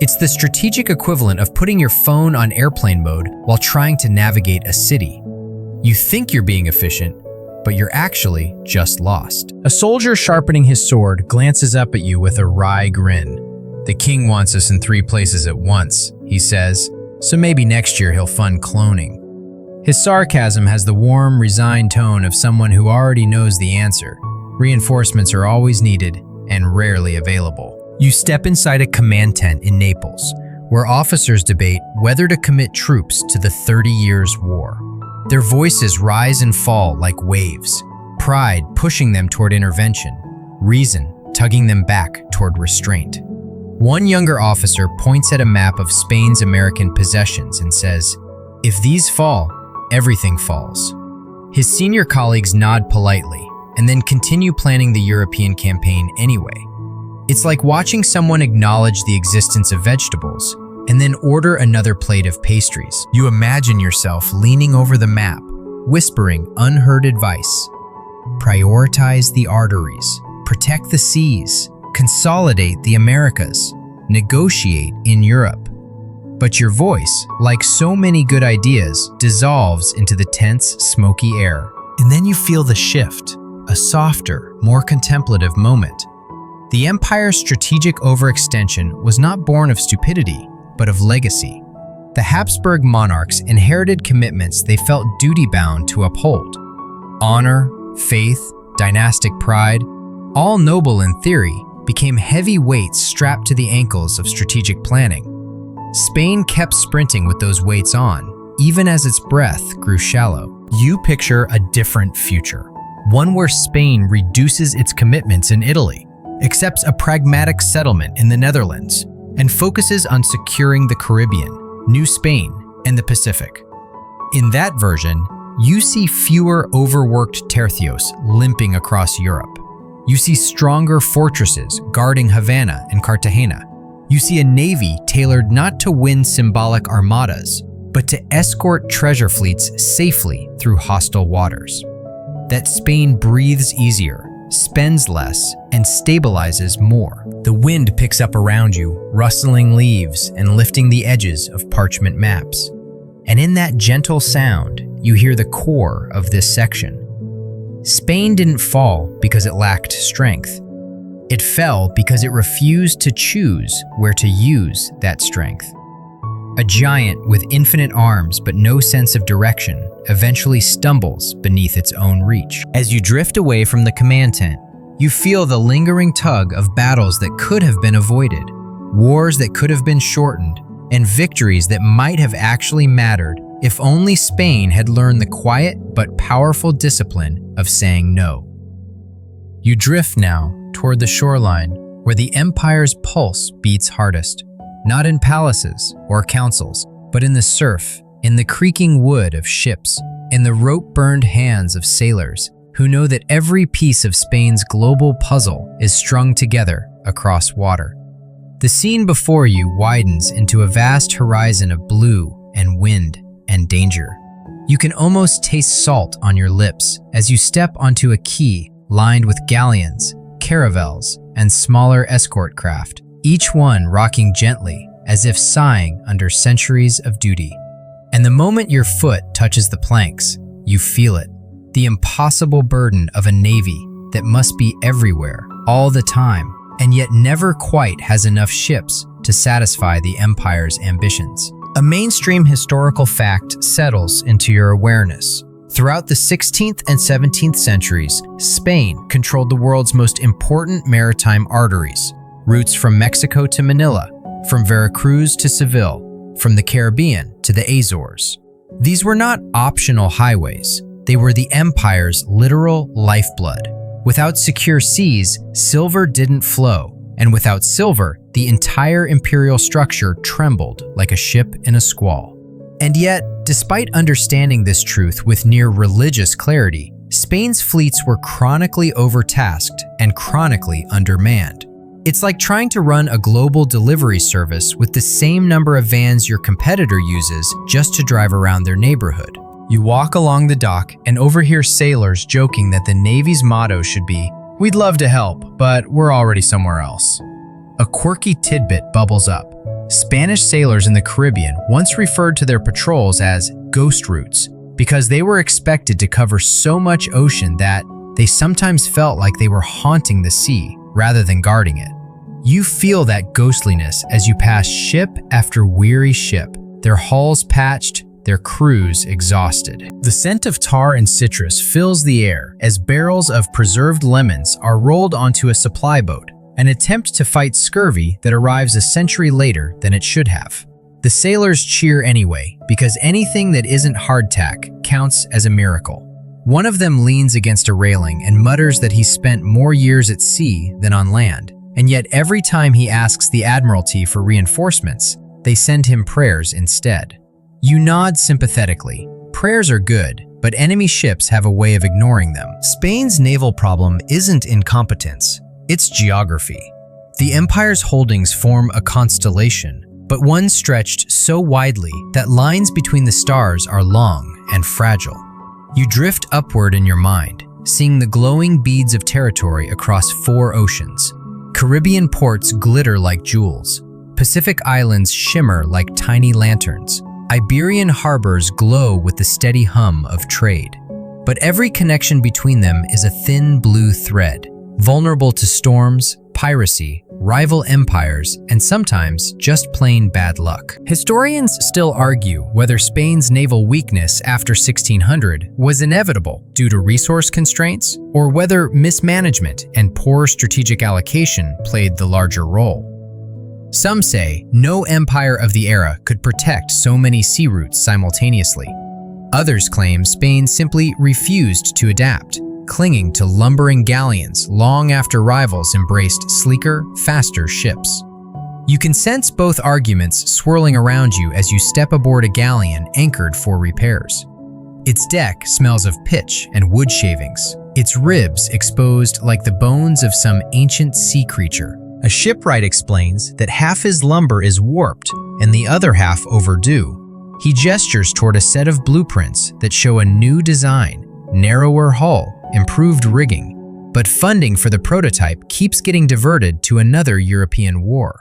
It's the strategic equivalent of putting your phone on airplane mode while trying to navigate a city. You think you're being efficient, but you're actually just lost. A soldier sharpening his sword glances up at you with a wry grin. The king wants us in 3 places at once, he says, so maybe next year he'll fund cloning. His sarcasm has the warm, resigned tone of someone who already knows the answer. Reinforcements are always needed and rarely available. You step inside a command tent in Naples, where officers debate whether to commit troops to the 30 Years' War. Their voices rise and fall like waves, pride pushing them toward intervention, reason tugging them back toward restraint. One younger officer points at a map of Spain's American possessions and says, "If these fall, everything falls." His senior colleagues nod politely and then continue planning the European campaign anyway. It's like watching someone acknowledge the existence of vegetables and then order another plate of pastries. You imagine yourself leaning over the map, whispering unheard advice. Prioritize the arteries, protect the seas, consolidate the Americas. negotiate in Europe. But your voice, like so many good ideas, dissolves into the tense, smoky air. And then you feel the shift, a softer, more contemplative moment. The empire's strategic overextension was not born of stupidity, but of legacy. The Habsburg monarchs inherited commitments they felt duty-bound to uphold. Honor, faith, dynastic pride, all noble in theory, became heavy weights strapped to the ankles of strategic planning. Spain kept sprinting with those weights on, even as its breath grew shallow. You picture a different future, one where Spain reduces its commitments in Italy, accepts a pragmatic settlement in the Netherlands, and focuses on securing the Caribbean, New Spain, and the Pacific. In that version, you see fewer overworked tercios limping across Europe. You see stronger fortresses guarding Havana and Cartagena. You see a navy tailored not to win symbolic armadas, but to escort treasure fleets safely through hostile waters. That Spain breathes easier, spends less, and stabilizes more. The wind picks up around you, rustling leaves and lifting the edges of parchment maps. And in that gentle sound, you hear the core of this section. Spain didn't fall because it lacked strength. It fell because it refused to choose where to use that strength. A giant with infinite arms but no sense of direction eventually stumbles beneath its own reach. As you drift away from the command tent, you feel the lingering tug of battles that could have been avoided, wars that could have been shortened, and victories that might have actually mattered if only Spain had learned the quiet but powerful discipline of saying no. You drift now toward the shoreline where the empire's pulse beats hardest, not in palaces or councils, but in the surf, in the creaking wood of ships, in the rope-burned hands of sailors who know that every piece of Spain's global puzzle is strung together across water. The scene before you widens into a vast horizon of blue and wind and danger. You can almost taste salt on your lips as you step onto a quay lined with galleons, caravels, and smaller escort craft, each one rocking gently as if sighing under centuries of duty. And the moment your foot touches the planks, you feel it, the impossible burden of a navy that must be everywhere, all the time, and yet never quite has enough ships to satisfy the empire's ambitions. A mainstream historical fact settles into your awareness. Throughout the 16th and 17th centuries, Spain controlled the world's most important maritime arteries, routes from Mexico to Manila, from Veracruz to Seville, from the Caribbean to the Azores. These were not optional highways. They were the empire's literal lifeblood. Without secure seas, silver didn't flow, and without silver, the entire imperial structure trembled like a ship in a squall. And yet, despite understanding this truth with near religious clarity, Spain's fleets were chronically overtasked and chronically undermanned. It's like trying to run a global delivery service with the same number of vans your competitor uses just to drive around their neighborhood. You walk along the dock and overhear sailors joking that the Navy's motto should be, "We'd love to help, but we're already somewhere else." A quirky tidbit bubbles up. Spanish sailors in the Caribbean once referred to their patrols as ghost routes because they were expected to cover so much ocean that they sometimes felt like they were haunting the sea rather than guarding it. You feel that ghostliness as you pass ship after weary ship, their hulls patched, their crews exhausted. The scent of tar and citrus fills the air as barrels of preserved lemons are rolled onto a supply boat, an attempt to fight scurvy that arrives a century later than it should have. The sailors cheer anyway, because anything that isn't hardtack counts as a miracle. One of them leans against a railing and mutters that he spent more years at sea than on land, and yet every time he asks the Admiralty for reinforcements, they send him prayers instead. You nod sympathetically. Prayers are good, but enemy ships have a way of ignoring them. Spain's naval problem isn't incompetence, it's geography. The empire's holdings form a constellation, but one stretched so widely that lines between the stars are long and fragile. You drift upward in your mind, seeing the glowing beads of territory across 4 oceans. Caribbean ports glitter like jewels. Pacific islands shimmer like tiny lanterns. Iberian harbors glow with the steady hum of trade. But every connection between them is a thin blue thread, vulnerable to storms, piracy, rival empires, and sometimes just plain bad luck. Historians still argue whether Spain's naval weakness after 1600 was inevitable due to resource constraints, or whether mismanagement and poor strategic allocation played the larger role. Some say no empire of the era could protect so many sea routes simultaneously. Others claim Spain simply refused to adapt, clinging to lumbering galleons long after rivals embraced sleeker, faster ships. You can sense both arguments swirling around you as you step aboard a galleon anchored for repairs. Its deck smells of pitch and wood shavings, its ribs exposed like the bones of some ancient sea creature. A shipwright explains that half his lumber is warped and the other half overdue. He gestures toward a set of blueprints that show a new design, narrower hull, improved rigging, but funding for the prototype keeps getting diverted to another European war.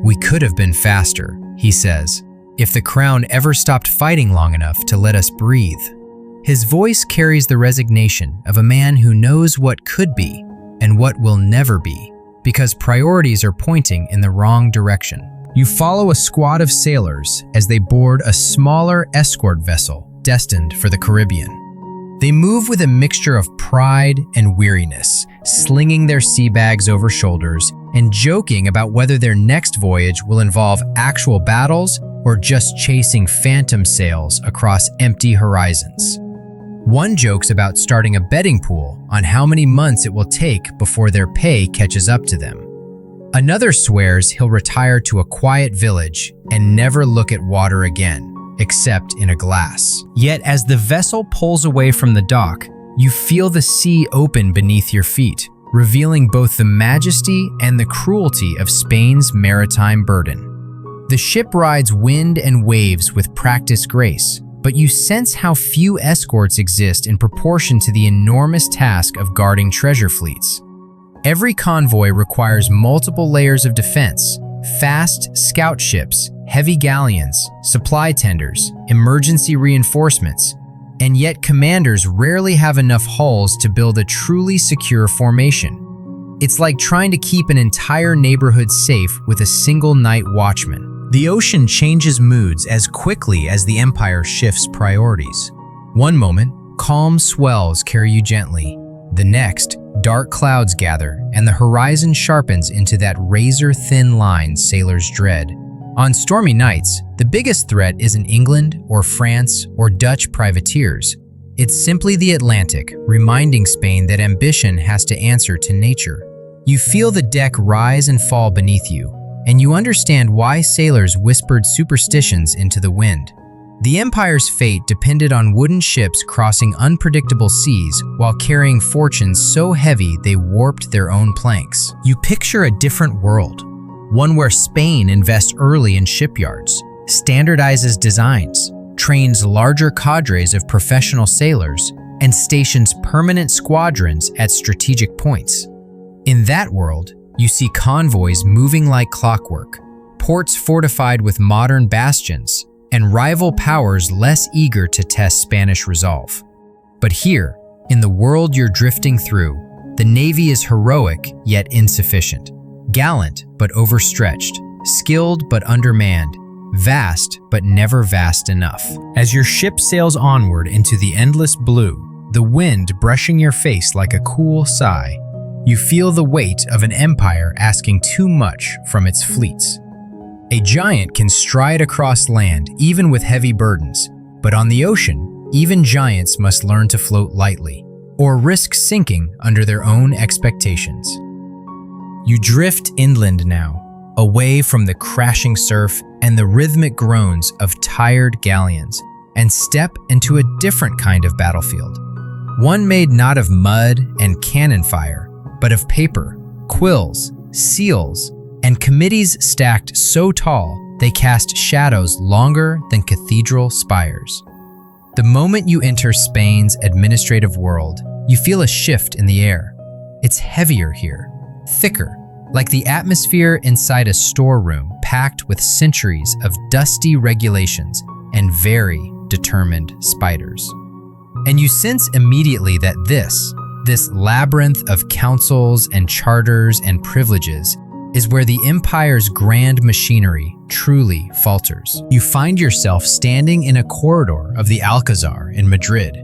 "We could have been faster," he says, "if the Crown ever stopped fighting long enough to let us breathe." His voice carries the resignation of a man who knows what could be and what will never be, because priorities are pointing in the wrong direction. You follow a squad of sailors as they board a smaller escort vessel destined for the Caribbean. They move with a mixture of pride and weariness, slinging their sea bags over shoulders and joking about whether their next voyage will involve actual battles or just chasing phantom sails across empty horizons. One jokes about starting a betting pool on how many months it will take before their pay catches up to them. Another swears he'll retire to a quiet village and never look at water again, except in a glass. Yet as the vessel pulls away from the dock, you feel the sea open beneath your feet, revealing both the majesty and the cruelty of Spain's maritime burden. The ship rides wind and waves with practiced grace, but you sense how few escorts exist in proportion to the enormous task of guarding treasure fleets. Every convoy requires multiple layers of defense: fast scout ships, heavy galleons, supply tenders, emergency reinforcements, and yet commanders rarely have enough hulls to build a truly secure formation. It's like trying to keep an entire neighborhood safe with a single night watchman. The ocean changes moods as quickly as the empire shifts priorities. One moment, calm swells carry you gently. The next, dark clouds gather and the horizon sharpens into that razor-thin line sailors dread. On stormy nights, the biggest threat isn't England or France or Dutch privateers. It's simply the Atlantic, reminding Spain that ambition has to answer to nature. You feel the deck rise and fall beneath you, and you understand why sailors whispered superstitions into the wind. The empire's fate depended on wooden ships crossing unpredictable seas while carrying fortunes so heavy they warped their own planks. You picture a different world, one where Spain invests early in shipyards, standardizes designs, trains larger cadres of professional sailors, and stations permanent squadrons at strategic points. In that world, you see convoys moving like clockwork, ports fortified with modern bastions, and rival powers less eager to test Spanish resolve. But here, in the world you're drifting through, the Navy is heroic yet insufficient, gallant but overstretched, skilled but undermanned, vast but never vast enough. As your ship sails onward into the endless blue, the wind brushing your face like a cool sigh, you feel the weight of an empire asking too much from its fleets. A giant can stride across land even with heavy burdens, but on the ocean, even giants must learn to float lightly, or risk sinking under their own expectations. You drift inland now, away from the crashing surf and the rhythmic groans of tired galleons, and step into a different kind of battlefield. One made not of mud and cannon fire, but of paper, quills, seals, and committees stacked so tall they cast shadows longer than cathedral spires. The moment you enter Spain's administrative world, you feel a shift in the air. It's heavier here, thicker, like the atmosphere inside a storeroom packed with centuries of dusty regulations and very determined spiders. And you sense immediately that this labyrinth of councils and charters and privileges is where the empire's grand machinery truly falters. You find yourself standing in a corridor of the Alcazar in Madrid.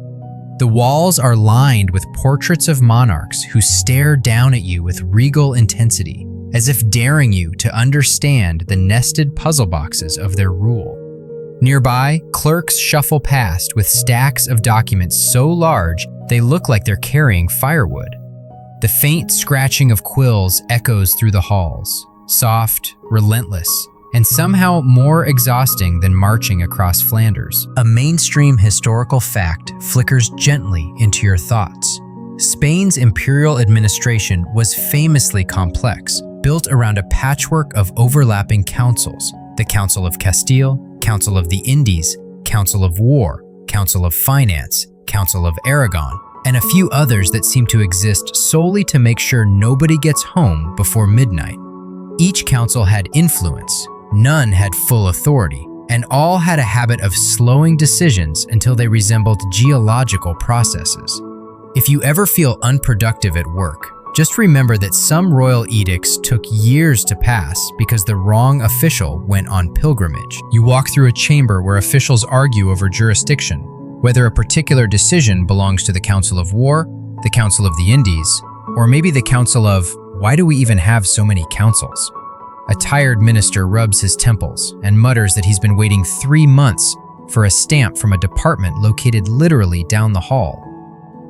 The walls are lined with portraits of monarchs who stare down at you with regal intensity, as if daring you to understand the nested puzzle boxes of their rule. Nearby, clerks shuffle past with stacks of documents so large they look like they're carrying firewood. The faint scratching of quills echoes through the halls, soft, relentless, and somehow more exhausting than marching across Flanders. A mainstream historical fact flickers gently into your thoughts. Spain's imperial administration was famously complex, built around a patchwork of overlapping councils: the Council of Castile, Council of the Indies, Council of War, Council of Finance, Council of Aragon, and a few others that seem to exist solely to make sure nobody gets home before midnight. Each council had influence, none had full authority, and all had a habit of slowing decisions until they resembled geological processes. If you ever feel unproductive at work, just remember that some royal edicts took years to pass because the wrong official went on pilgrimage. You walk through a chamber where officials argue over jurisdiction, whether a particular decision belongs to the Council of War, the Council of the Indies, or maybe the Council of, why do we even have so many councils? A tired minister rubs his temples and mutters that he's been waiting 3 months for a stamp from a department located literally down the hall.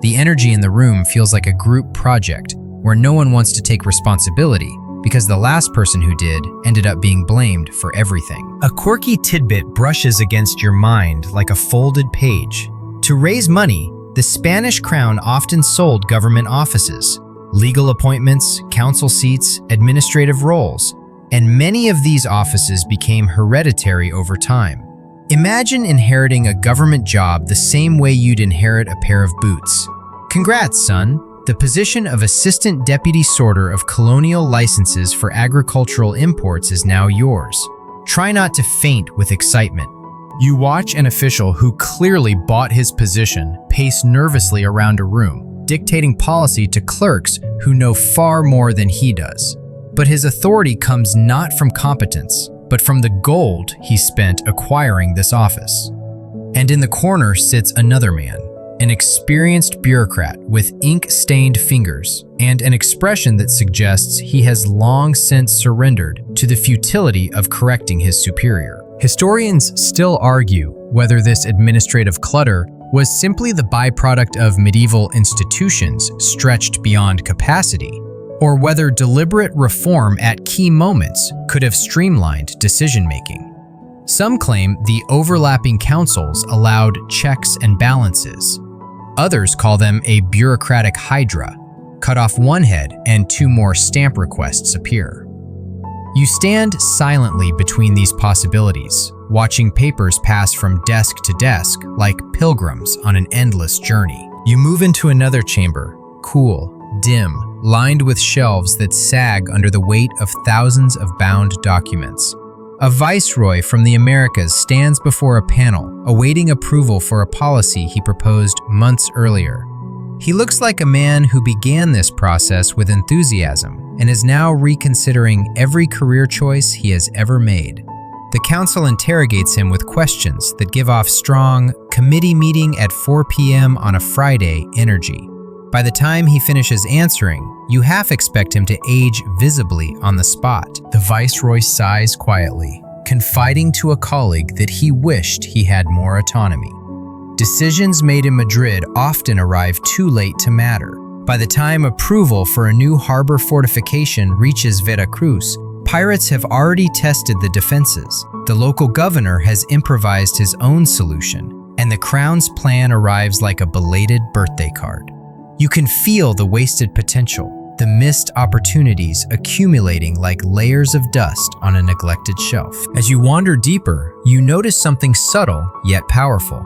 The energy in the room feels like a group project where no one wants to take responsibility because the last person who did ended up being blamed for everything. A quirky tidbit brushes against your mind like a folded page. To raise money, the Spanish crown often sold government offices, legal appointments, council seats, administrative roles, and many of these offices became hereditary over time. Imagine inheriting a government job the same way you'd inherit a pair of boots. Congrats, son. The position of Assistant Deputy Sorter of Colonial Licenses for Agricultural Imports is now yours. Try not to faint with excitement. You watch an official who clearly bought his position pace nervously around a room, dictating policy to clerks who know far more than he does. But his authority comes not from competence, but from the gold he spent acquiring this office. And in the corner sits another man, an experienced bureaucrat with ink-stained fingers and an expression that suggests he has long since surrendered to the futility of correcting his superior. Historians still argue whether this administrative clutter was simply the byproduct of medieval institutions stretched beyond capacity, or whether deliberate reform at key moments could have streamlined decision-making. Some claim the overlapping councils allowed checks and balances. Others call them a bureaucratic hydra. Cut off one head and 2 more stamp requests appear. You stand silently between these possibilities, watching papers pass from desk to desk like pilgrims on an endless journey. You move into another chamber, cool, dim, lined with shelves that sag under the weight of thousands of bound documents. A viceroy from the Americas stands before a panel, awaiting approval for a policy he proposed months earlier. He looks like a man who began this process with enthusiasm and is now reconsidering every career choice he has ever made. The council interrogates him with questions that give off strong, committee meeting at 4 p.m. on a Friday energy. By the time he finishes answering, you half expect him to age visibly on the spot. The viceroy sighs quietly, confiding to a colleague that he wished he had more autonomy. Decisions made in Madrid often arrive too late to matter. By the time approval for a new harbor fortification reaches Veracruz, pirates have already tested the defenses. The local governor has improvised his own solution, and the crown's plan arrives like a belated birthday card. You can feel the wasted potential, the missed opportunities accumulating like layers of dust on a neglected shelf. As you wander deeper, you notice something subtle yet powerful.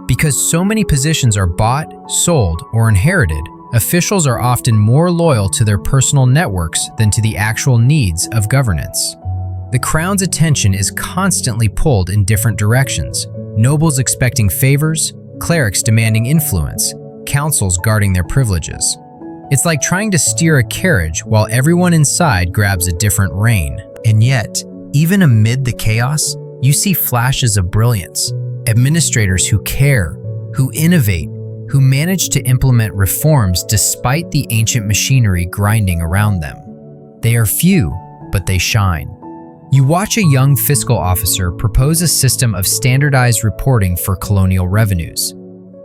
Because so many positions are bought, sold, or inherited, officials are often more loyal to their personal networks than to the actual needs of governance. The crown's attention is constantly pulled in different directions. Nobles expecting favors, clerics demanding influence, councils guarding their privileges. It's like trying to steer a carriage while everyone inside grabs a different rein. And yet, even amid the chaos, you see flashes of brilliance. Administrators who care, who innovate, who manage to implement reforms despite the ancient machinery grinding around them. They are few, but they shine. You watch a young fiscal officer propose a system of standardized reporting for colonial revenues.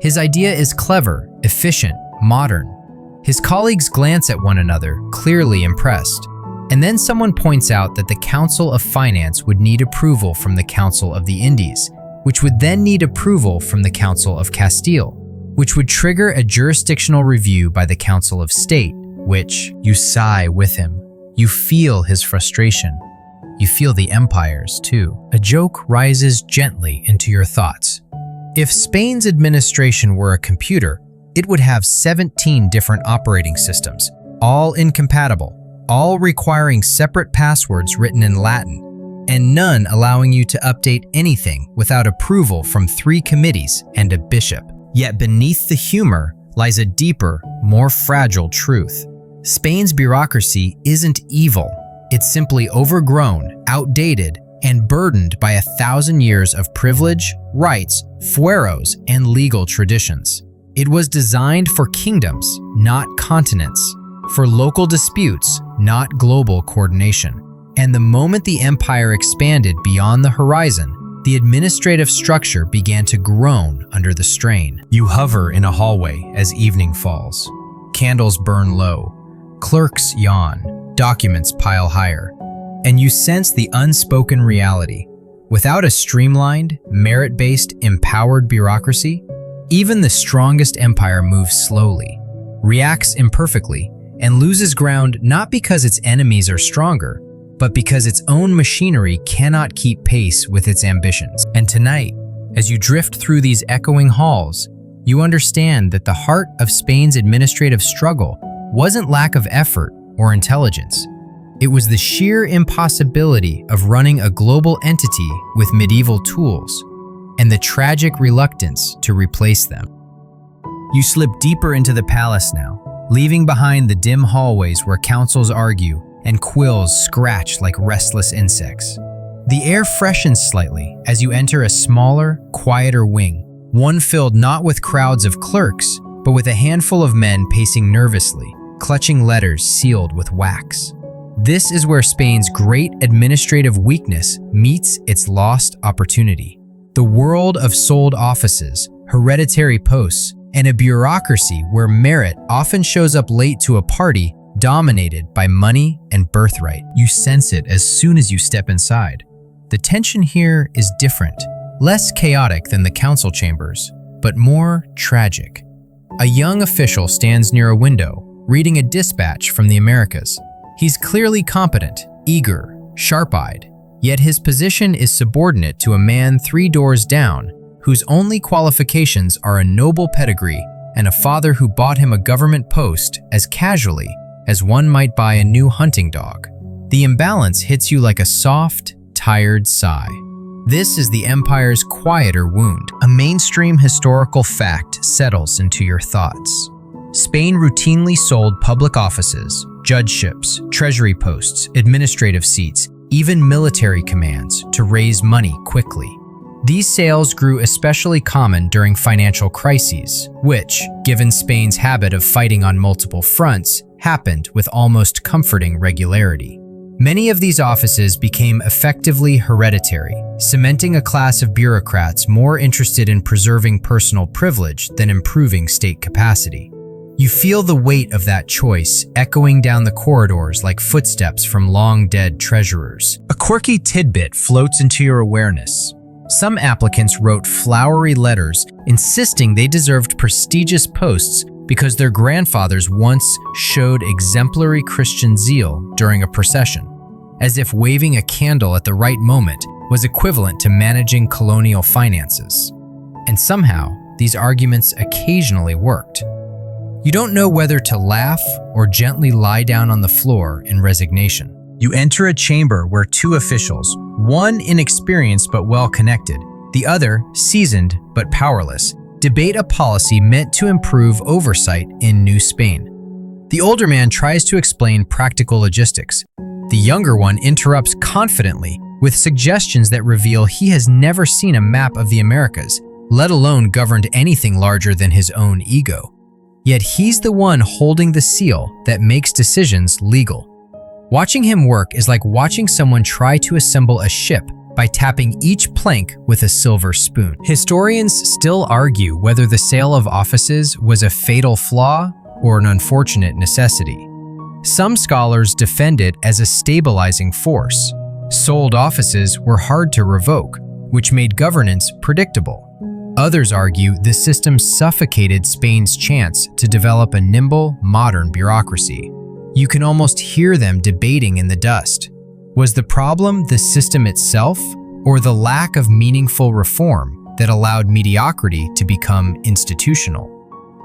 His idea is clever, efficient, modern. His colleagues glance at one another, clearly impressed. And then someone points out that the Council of Finance would need approval from the Council of the Indies, which would then need approval from the Council of Castile, which would trigger a jurisdictional review by the Council of State, which you sigh with him. You feel his frustration. You feel the empire's too. A joke rises gently into your thoughts. If Spain's administration were a computer, it would have 17 different operating systems, all incompatible, all requiring separate passwords written in Latin, and none allowing you to update anything without approval from 3 committees and a bishop. Yet beneath the humor lies a deeper, more fragile truth. Spain's bureaucracy isn't evil. It's simply overgrown, outdated, and burdened by 1,000 years of privilege, rights, fueros, and legal traditions. It was designed for kingdoms, not continents, for local disputes, not global coordination. And the moment the empire expanded beyond the horizon, the administrative structure began to groan under the strain. You hover in a hallway as evening falls. Candles burn low. Clerks yawn. Documents pile higher. And you sense the unspoken reality. Without a streamlined, merit-based, empowered bureaucracy, even the strongest empire moves slowly, reacts imperfectly, and loses ground not because its enemies are stronger, but because its own machinery cannot keep pace with its ambitions. And tonight, as you drift through these echoing halls, you understand that the heart of Spain's administrative struggle wasn't lack of effort or intelligence. It was the sheer impossibility of running a global entity with medieval tools, and the tragic reluctance to replace them. You slip deeper into the palace now, leaving behind the dim hallways where councils argue and quills scratch like restless insects. The air freshens slightly as you enter a smaller, quieter wing, one filled not with crowds of clerks, but with a handful of men pacing nervously, clutching letters sealed with wax. This is where Spain's great administrative weakness meets its lost opportunity. The world of sold offices, hereditary posts, and a bureaucracy where merit often shows up late to a party dominated by money and birthright. You sense it as soon as you step inside. The tension here is different, less chaotic than the council chambers, but more tragic. A young official stands near a window, reading a dispatch from the Americas. He's clearly competent, eager, sharp-eyed, yet his position is subordinate to a man 3 doors down, whose only qualifications are a noble pedigree and a father who bought him a government post as casually as one might buy a new hunting dog. The imbalance hits you like a soft, tired sigh. This is the empire's quieter wound. A mainstream historical fact settles into your thoughts. Spain routinely sold public offices, judgeships, treasury posts, administrative seats, even military commands to raise money quickly. These sales grew especially common during financial crises, which, given Spain's habit of fighting on multiple fronts, happened with almost comforting regularity. Many of these offices became effectively hereditary, cementing a class of bureaucrats more interested in preserving personal privilege than improving state capacity. You feel the weight of that choice echoing down the corridors like footsteps from long-dead treasurers. A quirky tidbit floats into your awareness. Some applicants wrote flowery letters insisting they deserved prestigious posts because their grandfathers once showed exemplary Christian zeal during a procession, as if waving a candle at the right moment was equivalent to managing colonial finances. And somehow, these arguments occasionally worked. You don't know whether to laugh or gently lie down on the floor in resignation. You enter a chamber where two officials, one inexperienced but well-connected, the other seasoned but powerless, debate a policy meant to improve oversight in New Spain. The older man tries to explain practical logistics. The younger one interrupts confidently with suggestions that reveal he has never seen a map of the Americas, let alone governed anything larger than his own ego. Yet he's the one holding the seal that makes decisions legal. Watching him work is like watching someone try to assemble a ship by tapping each plank with a silver spoon. Historians still argue whether the sale of offices was a fatal flaw or an unfortunate necessity. Some scholars defend it as a stabilizing force. Sold offices were hard to revoke, which made governance predictable. Others argue the system suffocated Spain's chance to develop a nimble, modern bureaucracy. You can almost hear them debating in the dust. Was the problem the system itself, or the lack of meaningful reform that allowed mediocrity to become institutional?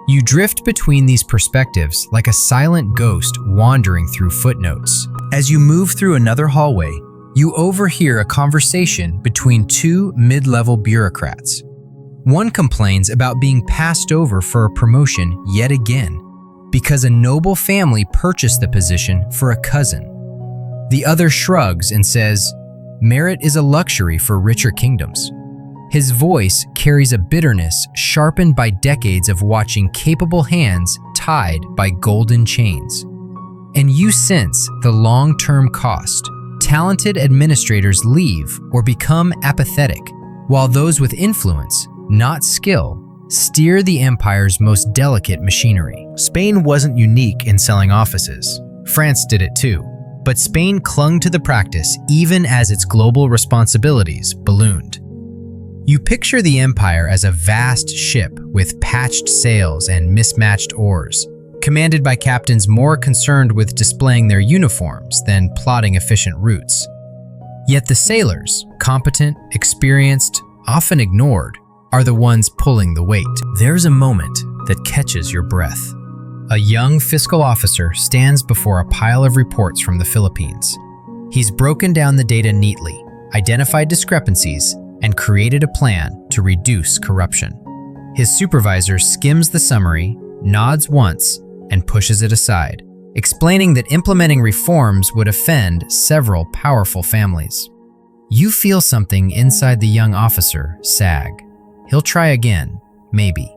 You drift between these perspectives like a silent ghost wandering through footnotes. As you move through another hallway, you overhear a conversation between two mid-level bureaucrats. One complains about being passed over for a promotion yet again, because a noble family purchased the position for a cousin. The other shrugs and says, "Merit is a luxury for richer kingdoms." His voice carries a bitterness sharpened by decades of watching capable hands tied by golden chains. And you sense the long-term cost. Talented administrators leave or become apathetic, while those with influence, not skill, steer the empire's most delicate machinery. Spain wasn't unique in selling offices. France did it too. But Spain clung to the practice even as its global responsibilities ballooned. You picture the empire as a vast ship with patched sails and mismatched oars, commanded by captains more concerned with displaying their uniforms than plotting efficient routes. Yet the sailors, competent, experienced, often ignored, are the ones pulling the weight. There's a moment that catches your breath. A young fiscal officer stands before a pile of reports from the Philippines. He's broken down the data neatly, identified discrepancies, and created a plan to reduce corruption. His supervisor skims the summary, nods once, and pushes it aside, explaining that implementing reforms would offend several powerful families. You feel something inside the young officer sag. He'll try again, maybe,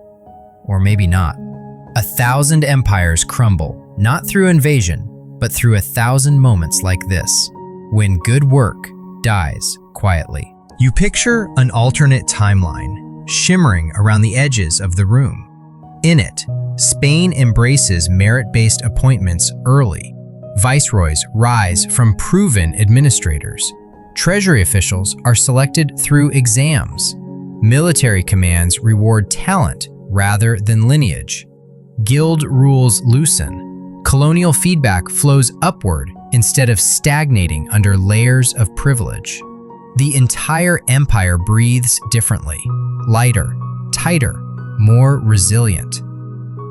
or maybe not. 1,000 empires crumble, not through invasion, but through 1,000 moments like this, when good work dies quietly. You picture an alternate timeline, shimmering around the edges of the room. In it, Spain embraces merit-based appointments early. Viceroys rise from proven administrators. Treasury officials are selected through exams. Military commands reward talent rather than lineage. Guild rules loosen. Colonial feedback flows upward instead of stagnating under layers of privilege. The entire empire breathes differently, lighter, tighter, more resilient.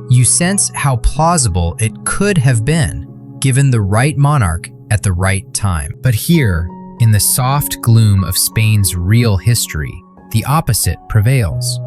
You sense how plausible it could have been, given the right monarch at the right time. But here, in the soft gloom of Spain's real history, the opposite prevails.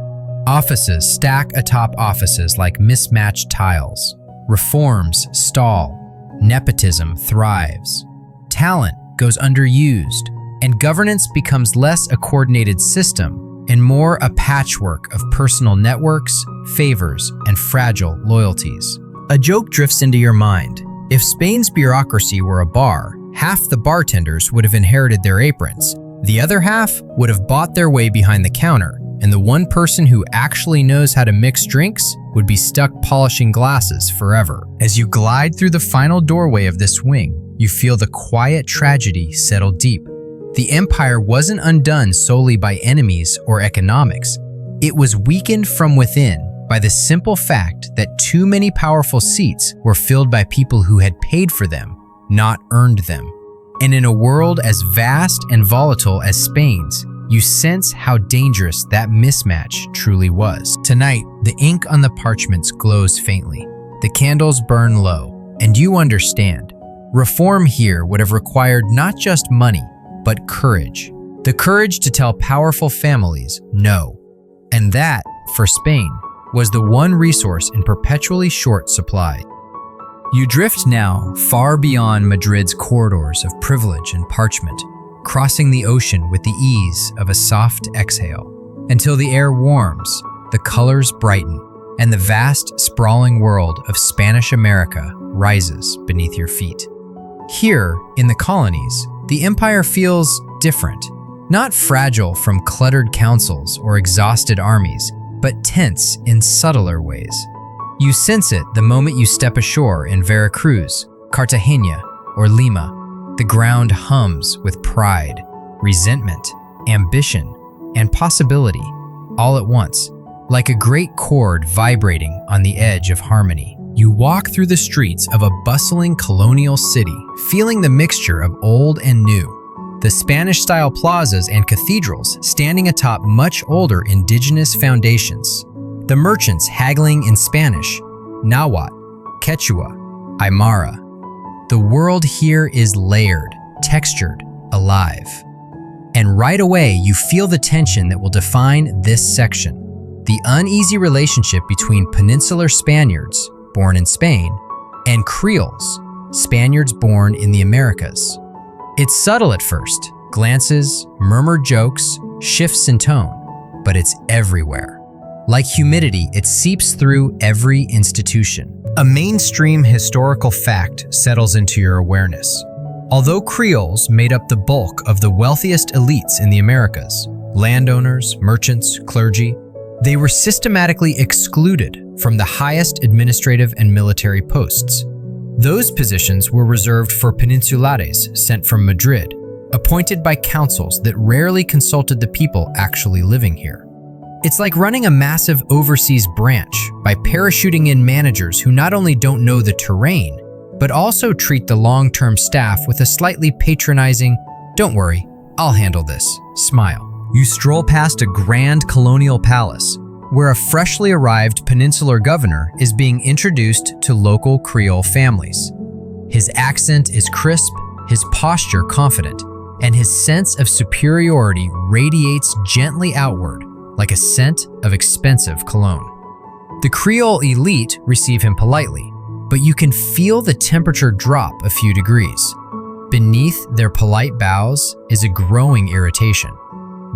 Offices stack atop offices like mismatched tiles. Reforms stall. Nepotism thrives. Talent goes underused, and governance becomes less a coordinated system and more a patchwork of personal networks, favors, and fragile loyalties. A joke drifts into your mind. If Spain's bureaucracy were a bar, half the bartenders would have inherited their aprons. The other half would have bought their way behind the counter, and the one person who actually knows how to mix drinks would be stuck polishing glasses forever. As you glide through the final doorway of this wing, you feel the quiet tragedy settle deep. The empire wasn't undone solely by enemies or economics. It was weakened from within by the simple fact that too many powerful seats were filled by people who had paid for them, not earned them. And in a world as vast and volatile as Spain's, you sense how dangerous that mismatch truly was. Tonight, the ink on the parchments glows faintly. The candles burn low, and you understand. Reform here would have required not just money, but courage. The courage to tell powerful families no. And that, for Spain, was the one resource in perpetually short supply. You drift now far beyond Madrid's corridors of privilege and parchment, crossing the ocean with the ease of a soft exhale, until the air warms, the colors brighten, and the vast, sprawling world of Spanish America rises beneath your feet. Here, in the colonies, the empire feels different, not fragile from cluttered councils or exhausted armies, but tense in subtler ways. You sense it the moment you step ashore in Veracruz, Cartagena, or Lima. The ground hums with pride, resentment, ambition, and possibility, all at once, like a great chord vibrating on the edge of harmony. You walk through the streets of a bustling colonial city, feeling the mixture of old and new. The Spanish-style plazas and cathedrals standing atop much older indigenous foundations. The merchants haggling in Spanish, Nahuatl, Quechua, Aymara. The world here is layered, textured, alive. And right away, you feel the tension that will define this section. The uneasy relationship between peninsular Spaniards, born in Spain, and Creoles, Spaniards born in the Americas. It's subtle at first, glances, murmured jokes, shifts in tone, but it's everywhere. Like humidity, it seeps through every institution. A mainstream historical fact settles into your awareness. Although Creoles made up the bulk of the wealthiest elites in the Americas, landowners, merchants, clergy, they were systematically excluded from the highest administrative and military posts. Those positions were reserved for peninsulares sent from Madrid, appointed by councils that rarely consulted the people actually living here. It's like running a massive overseas branch by parachuting in managers who not only don't know the terrain, but also treat the long-term staff with a slightly patronizing, "Don't worry, I'll handle this," smile. You stroll past a grand colonial palace, where a freshly arrived peninsular governor is being introduced to local Creole families. His accent is crisp, his posture confident, and his sense of superiority radiates gently outward like a scent of expensive cologne. The Creole elite receive him politely, but you can feel the temperature drop a few degrees. Beneath their polite bows is a growing irritation.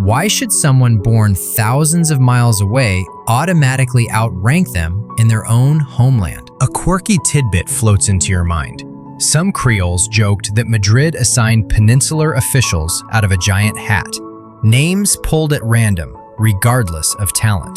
Why should someone born thousands of miles away automatically outrank them in their own homeland? A quirky tidbit floats into your mind. Some Creoles joked that Madrid assigned peninsular officials out of a giant hat, names pulled at random, regardless of talent.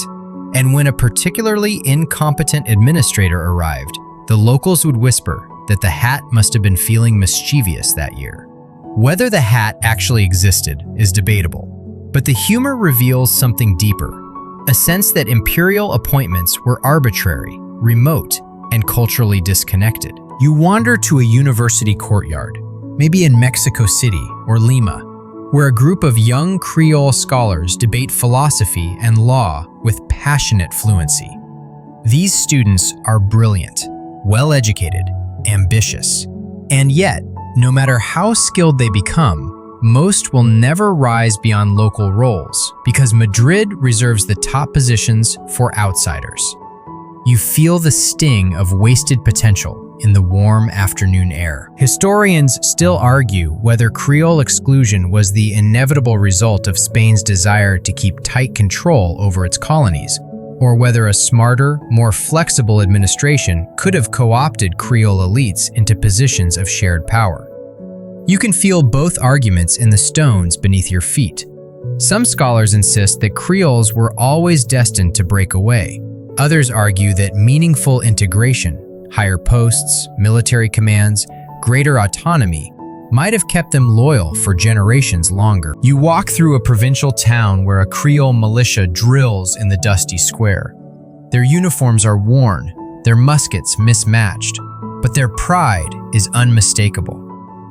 And when a particularly incompetent administrator arrived, the locals would whisper that the hat must have been feeling mischievous that year. Whether the hat actually existed is debatable, but the humor reveals something deeper, a sense that imperial appointments were arbitrary, remote, and culturally disconnected. You wander to a university courtyard, maybe in Mexico City or Lima, where a group of young Creole scholars debate philosophy and law with passionate fluency. These students are brilliant, well-educated, ambitious, and yet, no matter how skilled they become, most will never rise beyond local roles because Madrid reserves the top positions for outsiders. You feel the sting of wasted potential in the warm afternoon air. Historians still argue whether Creole exclusion was the inevitable result of Spain's desire to keep tight control over its colonies, or whether a smarter, more flexible administration could have co-opted Creole elites into positions of shared power. You can feel both arguments in the stones beneath your feet. Some scholars insist that Creoles were always destined to break away. Others argue that meaningful integration, higher posts, military commands, greater autonomy, might have kept them loyal for generations longer. You walk through a provincial town where a Creole militia drills in the dusty square. Their uniforms are worn, their muskets mismatched, but their pride is unmistakable.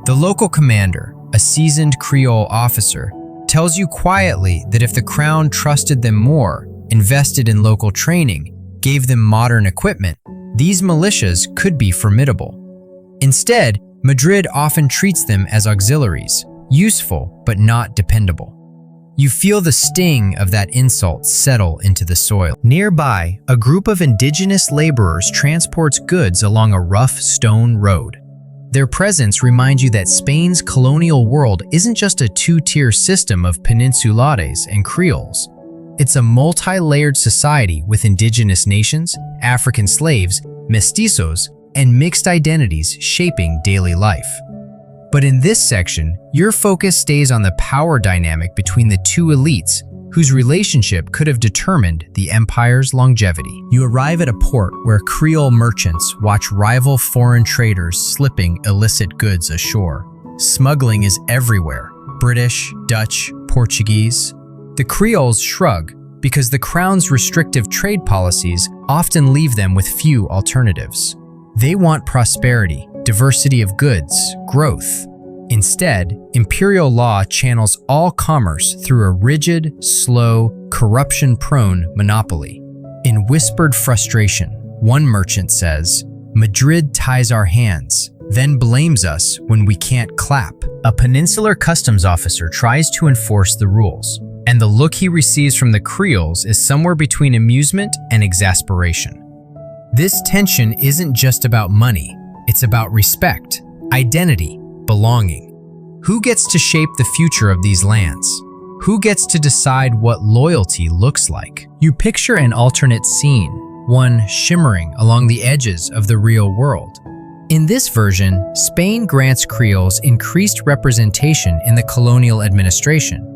The local commander, a seasoned Creole officer, tells you quietly that if the crown trusted them more, invested in local training, gave them modern equipment, these militias could be formidable. Instead, Madrid often treats them as auxiliaries, useful but not dependable. You feel the sting of that insult settle into the soil. Nearby, a group of indigenous laborers transports goods along a rough stone road. Their presence reminds you that Spain's colonial world isn't just a two-tier system of peninsulares and creoles. It's a multi-layered society with indigenous nations, African slaves, mestizos, and mixed identities shaping daily life. But in this section, your focus stays on the power dynamic between the two elites, whose relationship could have determined the empire's longevity. You arrive at a port where Creole merchants watch rival foreign traders slipping illicit goods ashore. Smuggling is everywhere: British, Dutch, Portuguese. The Creoles shrug because the crown's restrictive trade policies often leave them with few alternatives. They want prosperity, diversity of goods, growth. Instead, imperial law channels all commerce through a rigid, slow, corruption-prone monopoly. In whispered frustration, one merchant says, "Madrid ties our hands, then blames us when we can't clap." A peninsular customs officer tries to enforce the rules, and the look he receives from the Creoles is somewhere between amusement and exasperation. This tension isn't just about money, it's about respect, identity, belonging. Who gets to shape the future of these lands? Who gets to decide what loyalty looks like? You picture an alternate scene, one shimmering along the edges of the real world. In this version, Spain grants Creoles increased representation in the colonial administration.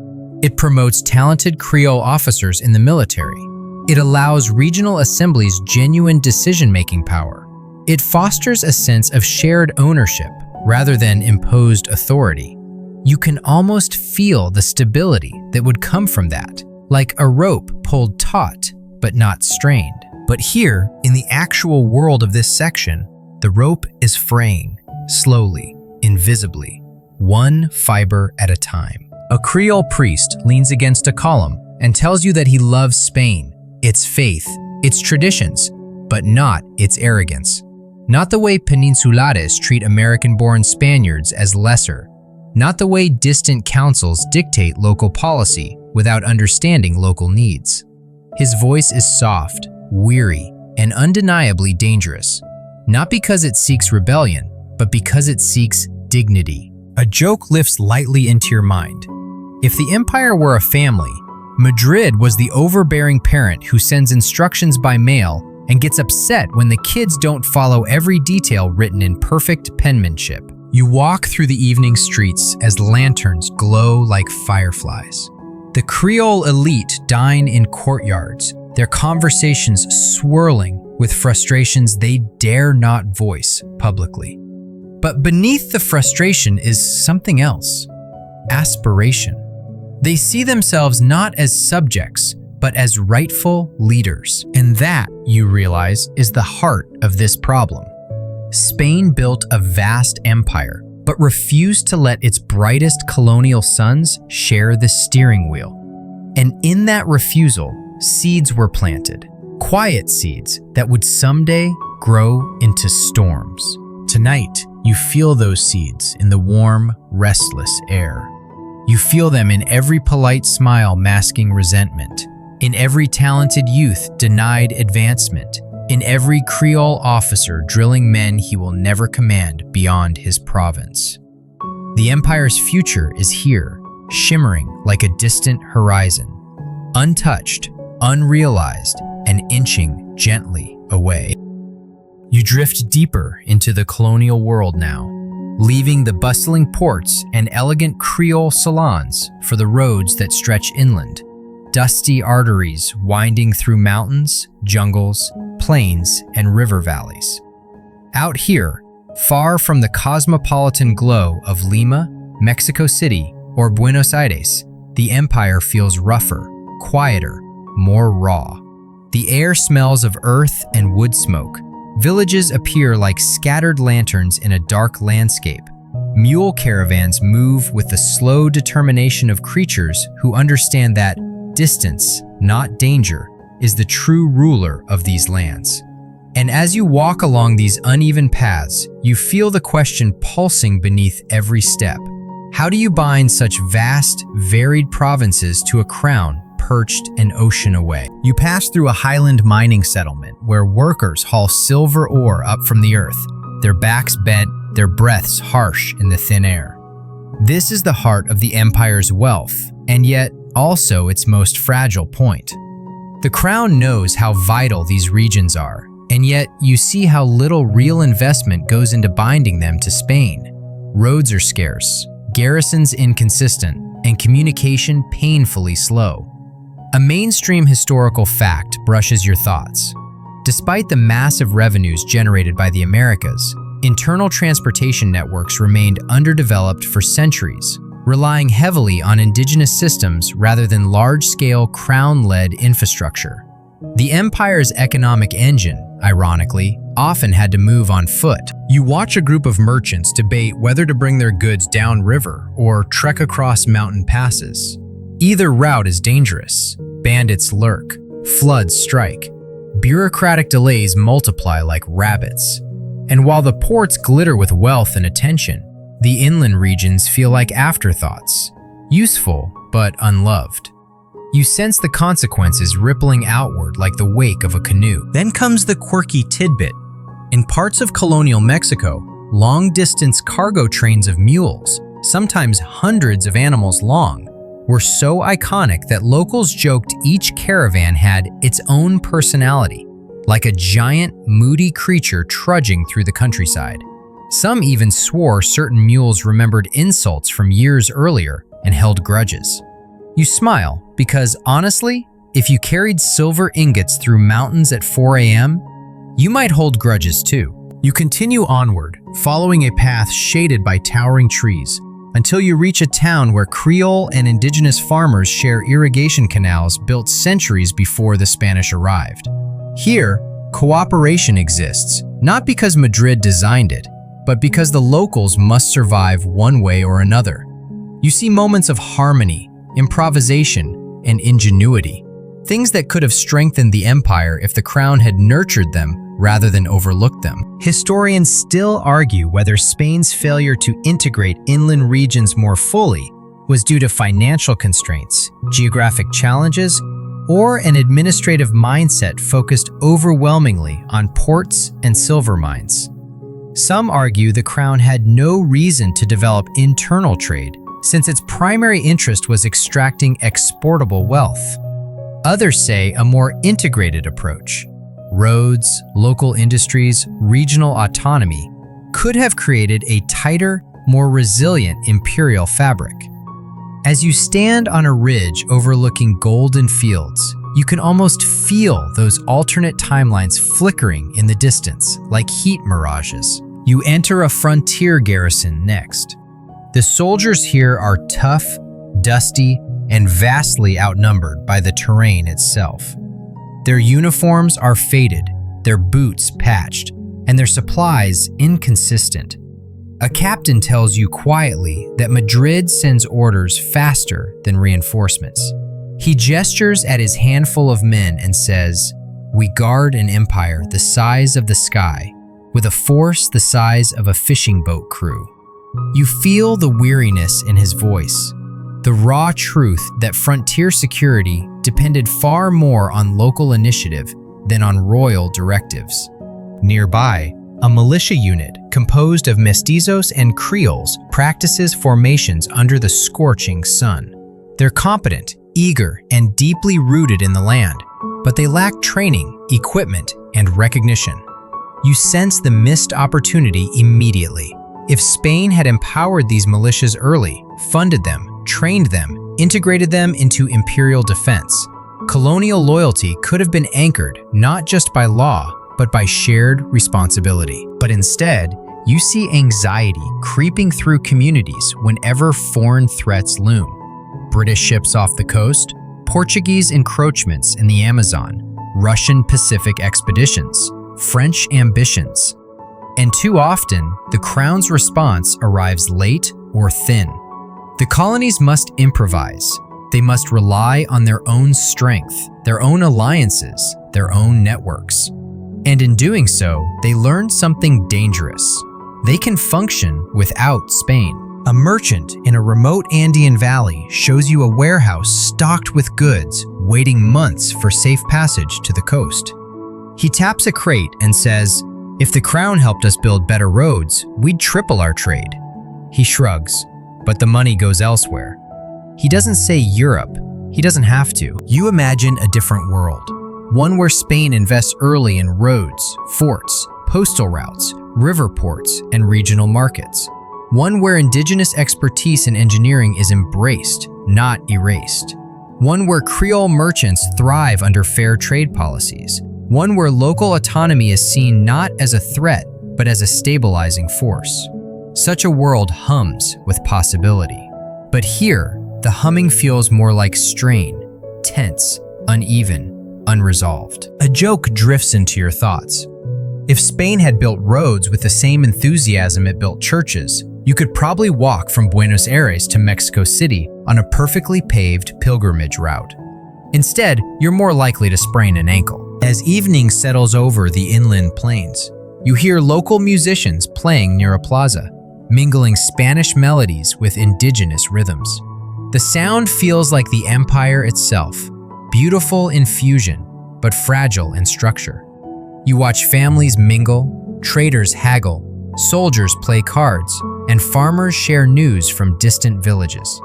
It promotes talented Creole officers in the military. It allows regional assemblies genuine decision-making power. It fosters a sense of shared ownership rather than imposed authority. You can almost feel the stability that would come from that, like a rope pulled taut but not strained. But here, in the actual world of this section, the rope is fraying, slowly, invisibly, one fiber at a time. A Creole priest leans against a column and tells you that he loves Spain, its faith, its traditions, but not its arrogance. Not the way peninsulares treat American-born Spaniards as lesser. Not the way distant councils dictate local policy without understanding local needs. His voice is soft, weary, and undeniably dangerous. Not because it seeks rebellion, but because it seeks dignity. A joke lifts lightly into your mind. If the empire were a family, Madrid was the overbearing parent who sends instructions by mail and gets upset when the kids don't follow every detail written in perfect penmanship. You walk through the evening streets as lanterns glow like fireflies. The Creole elite dine in courtyards, their conversations swirling with frustrations they dare not voice publicly. But beneath the frustration is something else: aspiration. They see themselves not as subjects, but as rightful leaders. And that, you realize, is the heart of this problem. Spain built a vast empire, but refused to let its brightest colonial sons share the steering wheel. And in that refusal, seeds were planted. Quiet seeds that would someday grow into storms. Tonight, you feel those seeds in the warm, restless air. You feel them in every polite smile masking resentment, in every talented youth denied advancement, in every Creole officer drilling men he will never command beyond his province. The empire's future is here, shimmering like a distant horizon, untouched, unrealized, and inching gently away. You drift deeper into the colonial world now, leaving the bustling ports and elegant Creole salons for the roads that stretch inland, dusty arteries winding through mountains, jungles, plains, and river valleys. Out here, far from the cosmopolitan glow of Lima, Mexico City, or Buenos Aires, the empire feels rougher, quieter, more raw. The air smells of earth and wood smoke. Villages appear like scattered lanterns in a dark landscape. Mule caravans move with the slow determination of creatures who understand that distance, not danger, is the true ruler of these lands. And as you walk along these uneven paths, you feel the question pulsing beneath every step. How do you bind such vast, varied provinces to a crown perched an ocean away? You pass through a highland mining settlement where workers haul silver ore up from the earth, their backs bent, their breaths harsh in the thin air. This is the heart of the empire's wealth, and yet also its most fragile point. The crown knows how vital these regions are, and yet you see how little real investment goes into binding them to Spain. Roads are scarce, garrisons inconsistent, and communication painfully slow. A mainstream historical fact brushes your thoughts. Despite the massive revenues generated by the Americas, internal transportation networks remained underdeveloped for centuries, relying heavily on indigenous systems rather than large-scale crown-led infrastructure. The empire's economic engine, ironically, often had to move on foot. You watch a group of merchants debate whether to bring their goods downriver or trek across mountain passes. Either route is dangerous. Bandits lurk, floods strike, bureaucratic delays multiply like rabbits. And while the ports glitter with wealth and attention, the inland regions feel like afterthoughts, useful but unloved. You sense the consequences rippling outward like the wake of a canoe. Then comes the quirky tidbit. In parts of colonial Mexico, long-distance cargo trains of mules, sometimes hundreds of animals long, were so iconic that locals joked each caravan had its own personality, like a giant, moody creature trudging through the countryside. Some even swore certain mules remembered insults from years earlier and held grudges. You smile because, honestly, if you carried silver ingots through mountains at 4 a.m., you might hold grudges too. You continue onward, following a path shaded by towering trees, until you reach a town where Creole and indigenous farmers share irrigation canals built centuries before the Spanish arrived. Here, cooperation exists, not because Madrid designed it, but because the locals must survive one way or another. You see moments of harmony, improvisation, and ingenuity, things that could have strengthened the empire if the crown had nurtured them rather than overlooked them. Historians still argue whether Spain's failure to integrate inland regions more fully was due to financial constraints, geographic challenges, or an administrative mindset focused overwhelmingly on ports and silver mines. Some argue the crown had no reason to develop internal trade, since its primary interest was extracting exportable wealth. Others say a more integrated approach, roads, local industries, regional autonomy, could have created a tighter, more resilient imperial fabric. As you stand on a ridge overlooking golden fields, you can almost feel those alternate timelines flickering in the distance like heat mirages. You enter a frontier garrison next. The soldiers here are tough, dusty, and vastly outnumbered by the terrain itself. Their uniforms are faded, their boots patched, and their supplies inconsistent. A captain tells you quietly that Madrid sends orders faster than reinforcements. He gestures at his handful of men and says, "We guard an empire the size of the sky, with a force the size of a fishing boat crew." You feel the weariness in his voice, the raw truth that frontier security depended far more on local initiative than on royal directives. Nearby, a militia unit composed of mestizos and creoles practices formations under the scorching sun. They're competent, eager, and deeply rooted in the land, but they lack training, equipment, and recognition. You sense the missed opportunity immediately. If Spain had empowered these militias early, funded them, trained them, integrated them into imperial defense, colonial loyalty could have been anchored not just by law, but by shared responsibility. But instead, you see anxiety creeping through communities whenever foreign threats loom. British ships off the coast, Portuguese encroachments in the Amazon, Russian Pacific expeditions, French ambitions. And too often, the crown's response arrives late or thin. The colonies must improvise. They must rely on their own strength, their own alliances, their own networks. And in doing so, they learn something dangerous. They can function without Spain. A merchant in a remote Andean valley shows you a warehouse stocked with goods, waiting months for safe passage to the coast. He taps a crate and says, "If the crown helped us build better roads, we'd triple our trade." He shrugs, but the money goes elsewhere. He doesn't say Europe. He doesn't have to. You imagine a different world, one where Spain invests early in roads, forts, postal routes, river ports, and regional markets. One where indigenous expertise in engineering is embraced, not erased. One where Creole merchants thrive under fair trade policies. One where local autonomy is seen not as a threat, but as a stabilizing force. Such a world hums with possibility. But here, the humming feels more like strain, tense, uneven, unresolved. A joke drifts into your thoughts. If Spain had built roads with the same enthusiasm it built churches, you could probably walk from Buenos Aires to Mexico City on a perfectly paved pilgrimage route. Instead, you're more likely to sprain an ankle. As evening settles over the inland plains, you hear local musicians playing near a plaza, mingling Spanish melodies with indigenous rhythms. The sound feels like the empire itself, beautiful in fusion, but fragile in structure. You watch families mingle, traders haggle, soldiers play cards, and farmers share news from distant villages.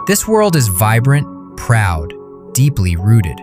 This world is vibrant, proud, deeply rooted.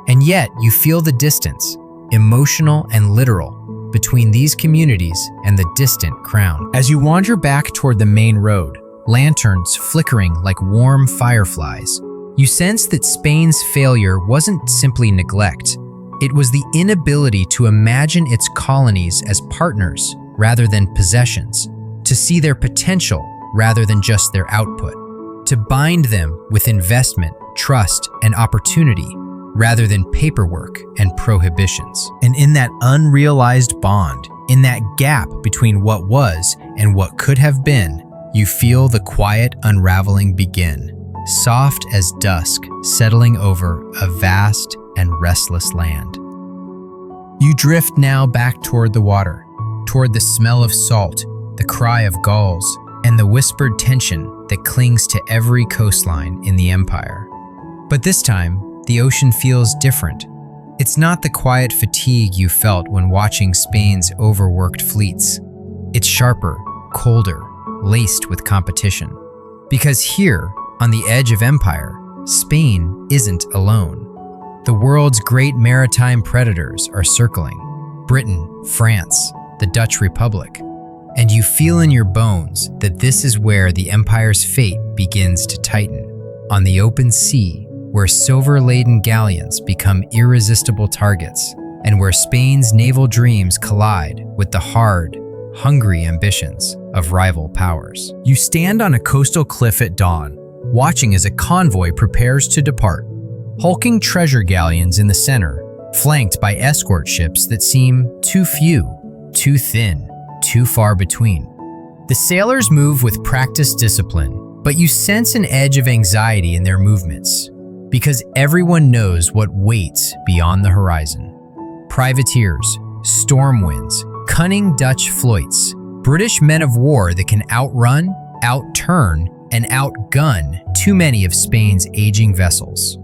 And yet you feel the distance, emotional and literal, between these communities and the distant crown. As you wander back toward the main road, lanterns flickering like warm fireflies, you sense that Spain's failure wasn't simply neglect. It was the inability to imagine its colonies as partners rather than possessions, to see their potential rather than just their output, to bind them with investment, trust, and opportunity rather than paperwork and prohibitions. And in that unrealized bond, in that gap between what was and what could have been, you feel the quiet unraveling begin, soft as dusk settling over a vast and restless land. You drift now back toward the water, toward the smell of salt, the cry of gulls, and the whispered tension that clings to every coastline in the empire. But this time, the ocean feels different. It's not the quiet fatigue you felt when watching Spain's overworked fleets. It's sharper, colder, laced with competition. Because here, on the edge of empire, Spain isn't alone. The world's great maritime predators are circling: Britain, France, the Dutch Republic. And you feel in your bones that this is where the empire's fate begins to tighten. On the open sea, where silver-laden galleons become irresistible targets, and where Spain's naval dreams collide with the hard, hungry ambitions of rival powers. You stand on a coastal cliff at dawn, watching as a convoy prepares to depart. Hulking treasure galleons in the center, flanked by escort ships that seem too few, too thin, too far between. The sailors move with practiced discipline, but you sense an edge of anxiety in their movements, because everyone knows what waits beyond the horizon. Privateers, storm winds, cunning Dutch floats, British men of war that can outrun, outturn, and outgun too many of Spain's aging vessels.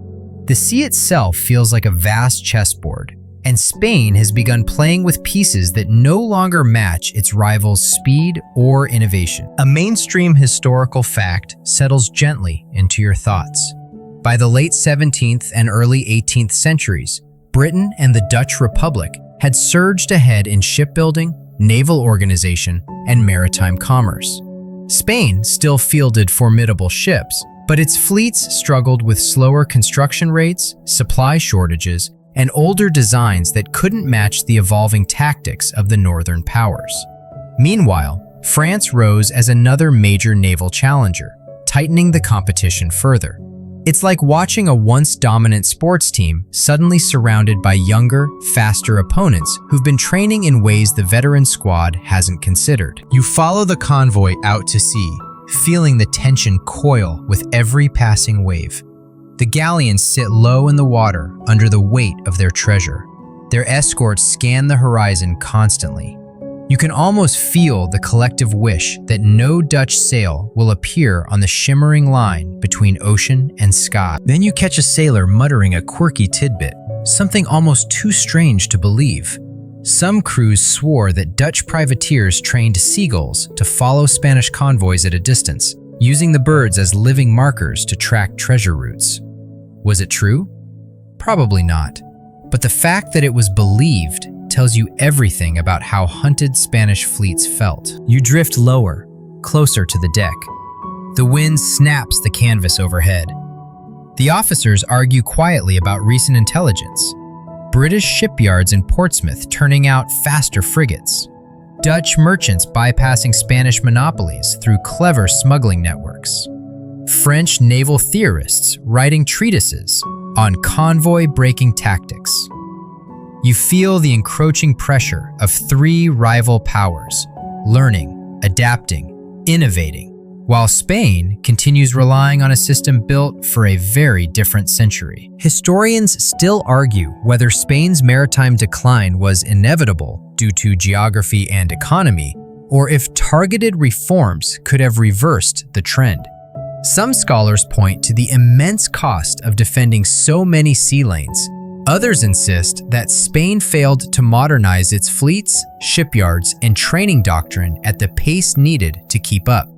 The sea itself feels like a vast chessboard, and Spain has begun playing with pieces that no longer match its rivals' speed or innovation. A mainstream historical fact settles gently into your thoughts. By the late 17th and early 18th centuries, Britain and the Dutch Republic had surged ahead in shipbuilding, naval organization, and maritime commerce. Spain still fielded formidable ships, but its fleets struggled with slower construction rates, supply shortages, and older designs that couldn't match the evolving tactics of the northern powers. Meanwhile, France rose as another major naval challenger, tightening the competition further. It's like watching a once dominant sports team suddenly surrounded by younger, faster opponents who've been training in ways the veteran squad hasn't considered. You follow the convoy out to sea, feeling the tension coil with every passing wave. The galleons sit low in the water under the weight of their treasure. Their escorts scan the horizon constantly. You can almost feel the collective wish that no Dutch sail will appear on the shimmering line between ocean and sky. Then you catch a sailor muttering a quirky tidbit, something almost too strange to believe. Some crews swore that Dutch privateers trained seagulls to follow Spanish convoys at a distance, using the birds as living markers to track treasure routes. Was it true? Probably not. But the fact that it was believed tells you everything about how hunted Spanish fleets felt. You drift lower, closer to the deck. The wind snaps the canvas overhead. The officers argue quietly about recent intelligence. British shipyards in Portsmouth turning out faster frigates. Dutch merchants bypassing Spanish monopolies through clever smuggling networks. French naval theorists writing treatises on convoy-breaking tactics. You feel the encroaching pressure of three rival powers, learning, adapting, innovating, while Spain continues relying on a system built for a very different century. Historians still argue whether Spain's maritime decline was inevitable due to geography and economy, or if targeted reforms could have reversed the trend. Some scholars point to the immense cost of defending so many sea lanes. Others insist that Spain failed to modernize its fleets, shipyards, and training doctrine at the pace needed to keep up.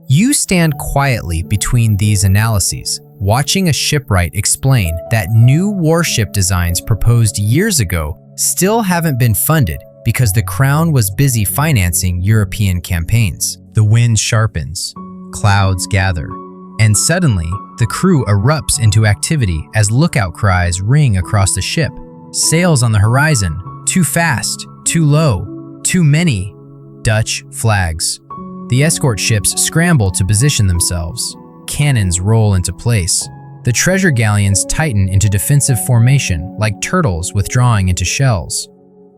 You stand quietly between these analyses, watching a shipwright explain that new warship designs proposed years ago still haven't been funded because the Crown was busy financing European campaigns. The wind sharpens, clouds gather, and suddenly, the crew erupts into activity as lookout cries ring across the ship. Sails on the horizon, too fast, too low, too many. Dutch flags. The escort ships scramble to position themselves. Cannons roll into place. The treasure galleons tighten into defensive formation like turtles withdrawing into shells.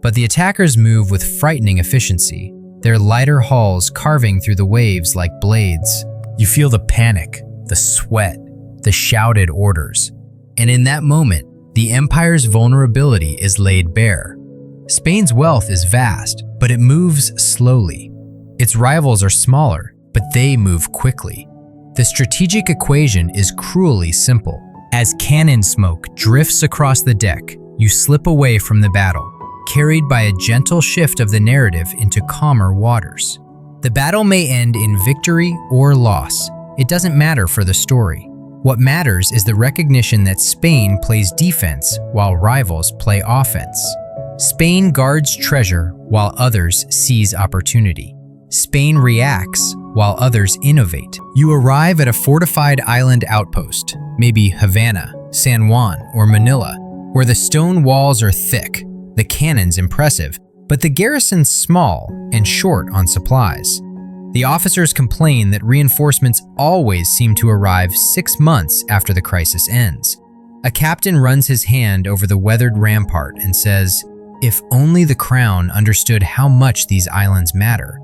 But the attackers move with frightening efficiency, their lighter hulls carving through the waves like blades. You feel the panic, the sweat, the shouted orders. And in that moment, the Empire's vulnerability is laid bare. Spain's wealth is vast, but it moves slowly. Its rivals are smaller, but they move quickly. The strategic equation is cruelly simple. As cannon smoke drifts across the deck, you slip away from the battle, carried by a gentle shift of the narrative into calmer waters. The battle may end in victory or loss. It doesn't matter for the story. What matters is the recognition that Spain plays defense while rivals play offense. Spain guards treasure while others seize opportunity. Spain reacts while others innovate. You arrive at a fortified island outpost, maybe Havana, San Juan, or Manila, where the stone walls are thick, the cannons impressive, but the garrison's small and short on supplies. The officers complain that reinforcements always seem to arrive 6 months after the crisis ends. A captain runs his hand over the weathered rampart and says, "If only the Crown understood how much these islands matter."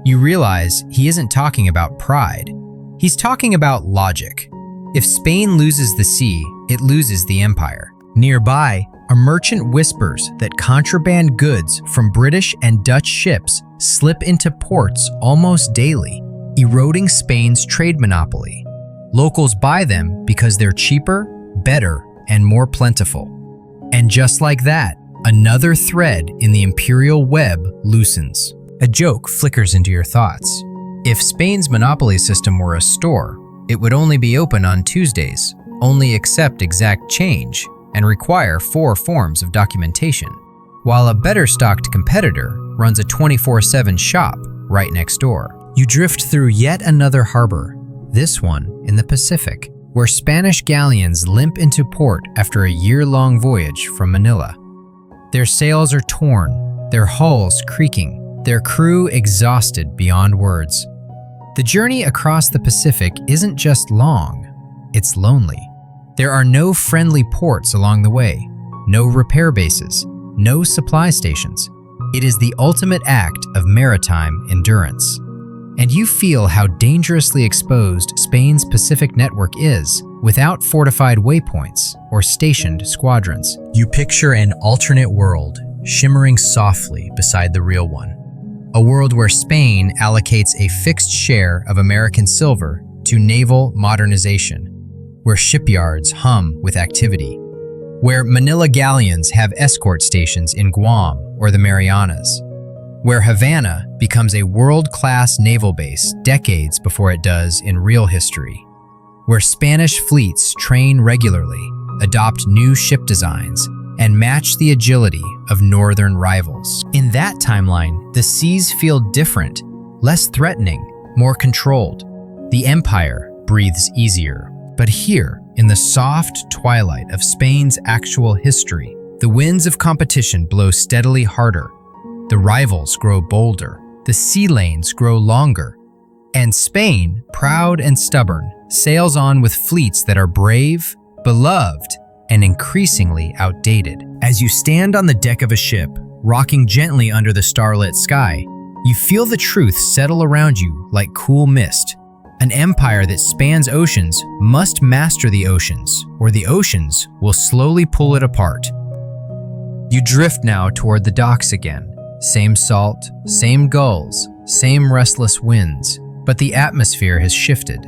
You realize he isn't talking about pride. He's talking about logic. If Spain loses the sea, it loses the empire. Nearby, a merchant whispers that contraband goods from British and Dutch ships slip into ports almost daily, eroding Spain's trade monopoly. Locals buy them because they're cheaper, better, and more plentiful. And just like that, another thread in the imperial web loosens. A joke flickers into your thoughts. If Spain's monopoly system were a store, it would only be open on Tuesdays, only accept exact change, and require 4 forms of documentation, while a better-stocked competitor runs a 24/7 shop right next door. You drift through yet another harbor, this one in the Pacific, where Spanish galleons limp into port after a year-long voyage from Manila. Their sails are torn, their hulls creaking, their crew exhausted beyond words. The journey across the Pacific isn't just long, it's lonely. There are no friendly ports along the way, no repair bases, no supply stations. It is the ultimate act of maritime endurance. and you feel how dangerously exposed Spain's Pacific network is without fortified waypoints or stationed squadrons. You picture an alternate world shimmering softly beside the real one. A world where Spain allocates a fixed share of American silver to naval modernization, where shipyards hum with activity, where Manila galleons have escort stations in Guam or the Marianas, where Havana becomes a world-class naval base decades before it does in real history, where Spanish fleets train regularly, adopt new ship designs, and match the agility of northern rivals. In that timeline, the seas feel different, less threatening, more controlled. The empire breathes easier. But here, in the soft twilight of Spain's actual history, the winds of competition blow steadily harder. The rivals grow bolder, the sea lanes grow longer, and Spain, proud and stubborn, sails on with fleets that are brave, beloved, and increasingly outdated. As you stand on the deck of a ship, rocking gently under the starlit sky, you feel the truth settle around you like cool mist. An empire that spans oceans must master the oceans, or the oceans will slowly pull it apart. You drift now toward the docks again. Same salt, same gulls, same restless winds, but the atmosphere has shifted.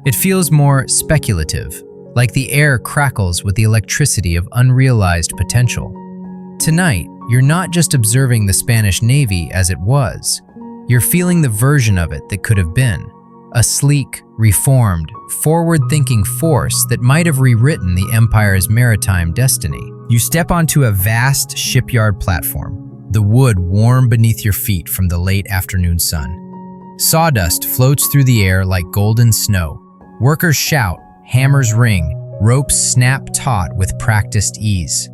It feels more speculative, like the air crackles with the electricity of unrealized potential. Tonight, you're not just observing the Spanish Navy as it was, you're feeling the version of it that could have been. A sleek, reformed, forward-thinking force that might have rewritten the empire's maritime destiny. You step onto a vast shipyard platform, the wood warm beneath your feet from the late afternoon sun. Sawdust floats through the air like golden snow. Workers shout, hammers ring, ropes snap taut with practiced ease.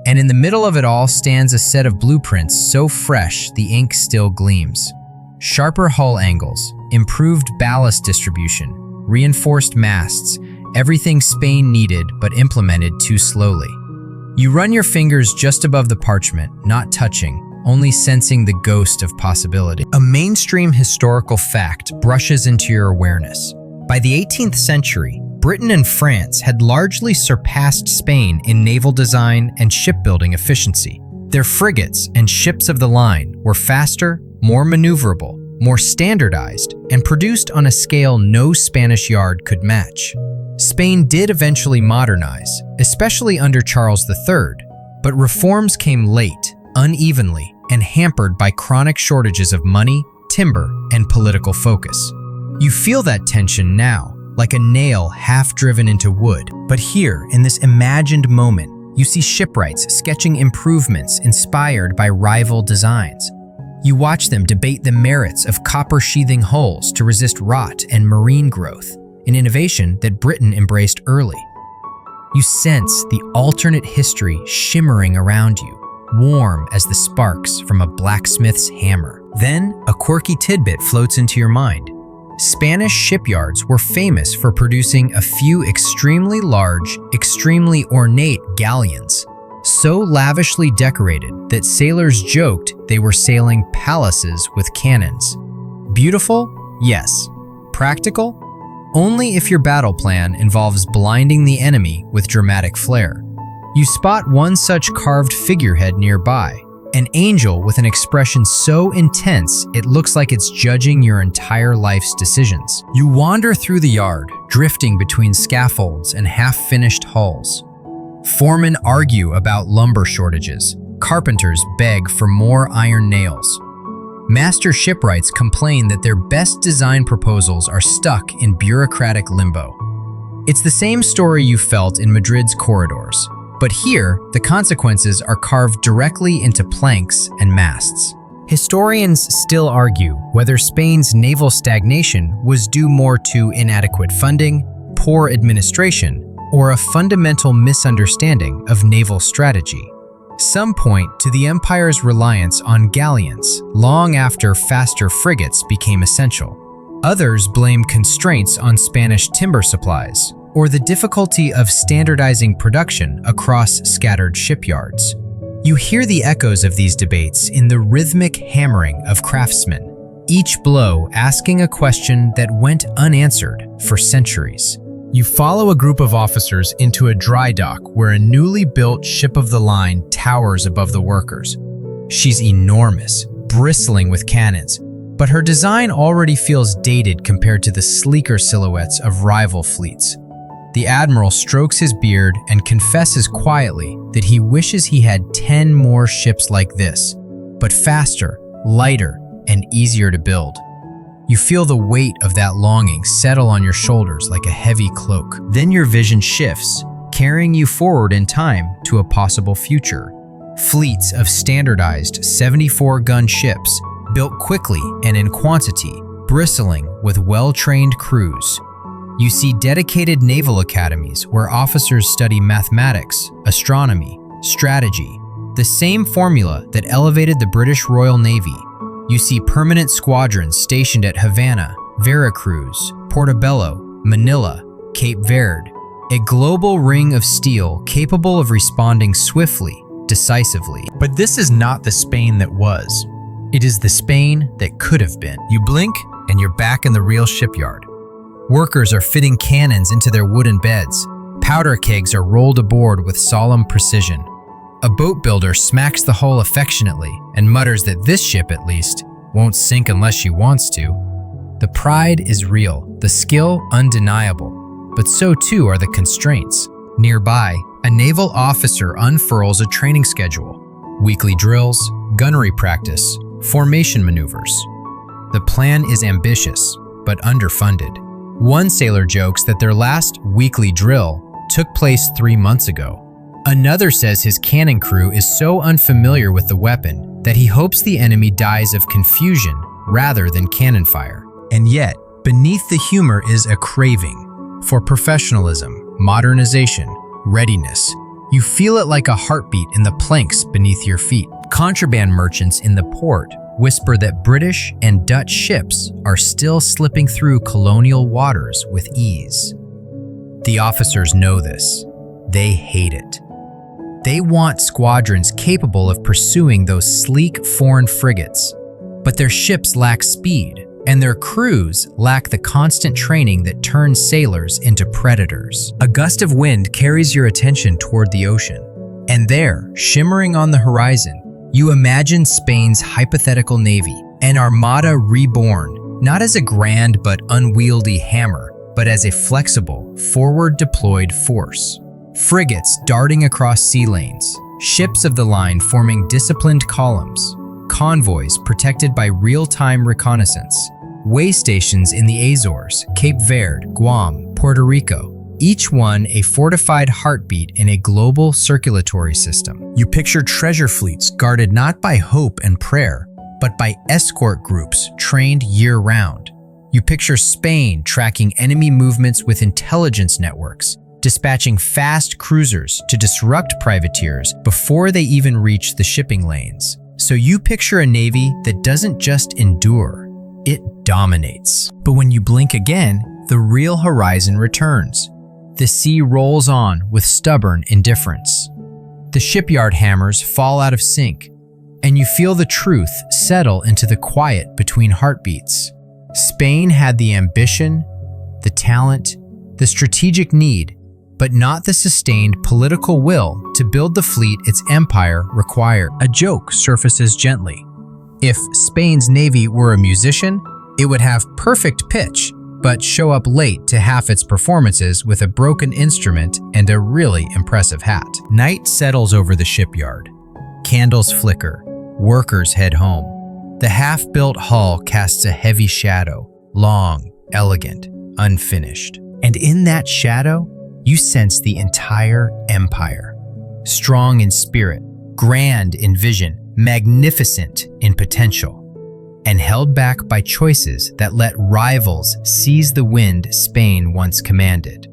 And in the middle of it all stands a set of blueprints so fresh the ink still gleams. Sharper hull angles, improved ballast distribution, reinforced masts, everything Spain needed but implemented too slowly. You run your fingers just above the parchment, not touching, only sensing the ghost of possibility. A mainstream historical fact brushes into your awareness. By the 18th century, Britain and France had largely surpassed Spain in naval design and shipbuilding efficiency. Their frigates and ships of the line were faster, more maneuverable, more standardized, and produced on a scale no Spanish yard could match. Spain did eventually modernize, especially under Charles III, but reforms came late, unevenly, and hampered by chronic shortages of money, timber, and political focus. You feel that tension now, like a nail half driven into wood. But here, in this imagined moment, you see shipwrights sketching improvements inspired by rival designs. You watch them debate the merits of copper sheathing hulls to resist rot and marine growth, an innovation that Britain embraced early. You sense the alternate history shimmering around you, warm as the sparks from a blacksmith's hammer. Then, a quirky tidbit floats into your mind. Spanish shipyards were famous for producing a few extremely large, extremely ornate galleons, so lavishly decorated that sailors joked they were sailing palaces with cannons. Beautiful? Yes. Practical? Only if your battle plan involves blinding the enemy with dramatic flair. You spot one such carved figurehead nearby, an angel with an expression so intense it looks like it's judging your entire life's decisions. You wander through the yard, drifting between scaffolds and half-finished hulls. Foremen argue about lumber shortages. Carpenters beg for more iron nails. Master shipwrights complain that their best design proposals are stuck in bureaucratic limbo. It's the same story you felt in Madrid's corridors. But here, the consequences are carved directly into planks and masts. Historians still argue whether Spain's naval stagnation was due more to inadequate funding, poor administration, or a fundamental misunderstanding of naval strategy. Some point to the empire's reliance on galleons long after faster frigates became essential. Others blame constraints on Spanish timber supplies, or the difficulty of standardizing production across scattered shipyards. You hear the echoes of these debates in the rhythmic hammering of craftsmen, each blow asking a question that went unanswered for centuries. You follow a group of officers into a dry dock where a newly built ship-of-the-line towers above the workers. She's enormous, bristling with cannons, but her design already feels dated compared to the sleeker silhouettes of rival fleets. The admiral strokes his beard and confesses quietly that he wishes he had 10 more ships like this, but faster, lighter, and easier to build. You feel the weight of that longing settle on your shoulders like a heavy cloak. Then your vision shifts, carrying you forward in time to a possible future. Fleets of standardized 74-gun ships, built quickly and in quantity, bristling with well-trained crews. You see dedicated naval academies where officers study mathematics, astronomy, strategy, the same formula that elevated the British Royal Navy. You see permanent squadrons stationed at Havana, Veracruz, Portobello, Manila, Cape Verde, a global ring of steel capable of responding swiftly, decisively. But this is not the Spain that was. It is the Spain that could have been. You blink and you're back in the real shipyard. Workers are fitting cannons into their wooden beds. Powder kegs are rolled aboard with solemn precision. A boat builder smacks the hull affectionately and mutters that this ship, at least, won't sink unless she wants to. The pride is real, the skill undeniable, but so too are the constraints. Nearby, a naval officer unfurls a training schedule. Weekly drills, gunnery practice, formation maneuvers. The plan is ambitious, but underfunded. One sailor jokes that their last weekly drill took place 3 months ago. Another says his cannon crew is so unfamiliar with the weapon that he hopes the enemy dies of confusion rather than cannon fire. And yet, beneath the humor is a craving for professionalism, modernization, readiness. You feel it like a heartbeat in the planks beneath your feet. Contraband merchants in the port whisper that British and Dutch ships are still slipping through colonial waters with ease. The officers know this. They hate it. They want squadrons capable of pursuing those sleek foreign frigates, but their ships lack speed, and their crews lack the constant training that turns sailors into predators. A gust of wind carries your attention toward the ocean, and there, shimmering on the horizon, you imagine Spain's hypothetical navy, an armada reborn, not as a grand but unwieldy hammer, but as a flexible, forward-deployed force. Frigates darting across sea lanes, ships of the line forming disciplined columns, convoys protected by real-time reconnaissance, way stations in the Azores, Cape Verde, Guam, Puerto Rico, each one a fortified heartbeat in a global circulatory system. You picture treasure fleets guarded not by hope and prayer, but by escort groups trained year-round. You picture Spain tracking enemy movements with intelligence networks, dispatching fast cruisers to disrupt privateers before they even reach the shipping lanes. So you picture a navy that doesn't just endure, it dominates. But when you blink again, the real horizon returns. The sea rolls on with stubborn indifference. The shipyard hammers fall out of sync, and you feel the truth settle into the quiet between heartbeats. Spain had the ambition, the talent, the strategic need, but not the sustained political will to build the fleet its empire required. A joke surfaces gently. If Spain's navy were a musician, it would have perfect pitch, but show up late to half its performances with a broken instrument and a really impressive hat. Night settles over the shipyard. Candles flicker. Workers head home. The half-built hull casts a heavy shadow, long, elegant, unfinished. And in that shadow, you sense the entire empire. Strong in spirit, grand in vision, magnificent in potential, and held back by choices that let rivals seize the wind Spain once commanded.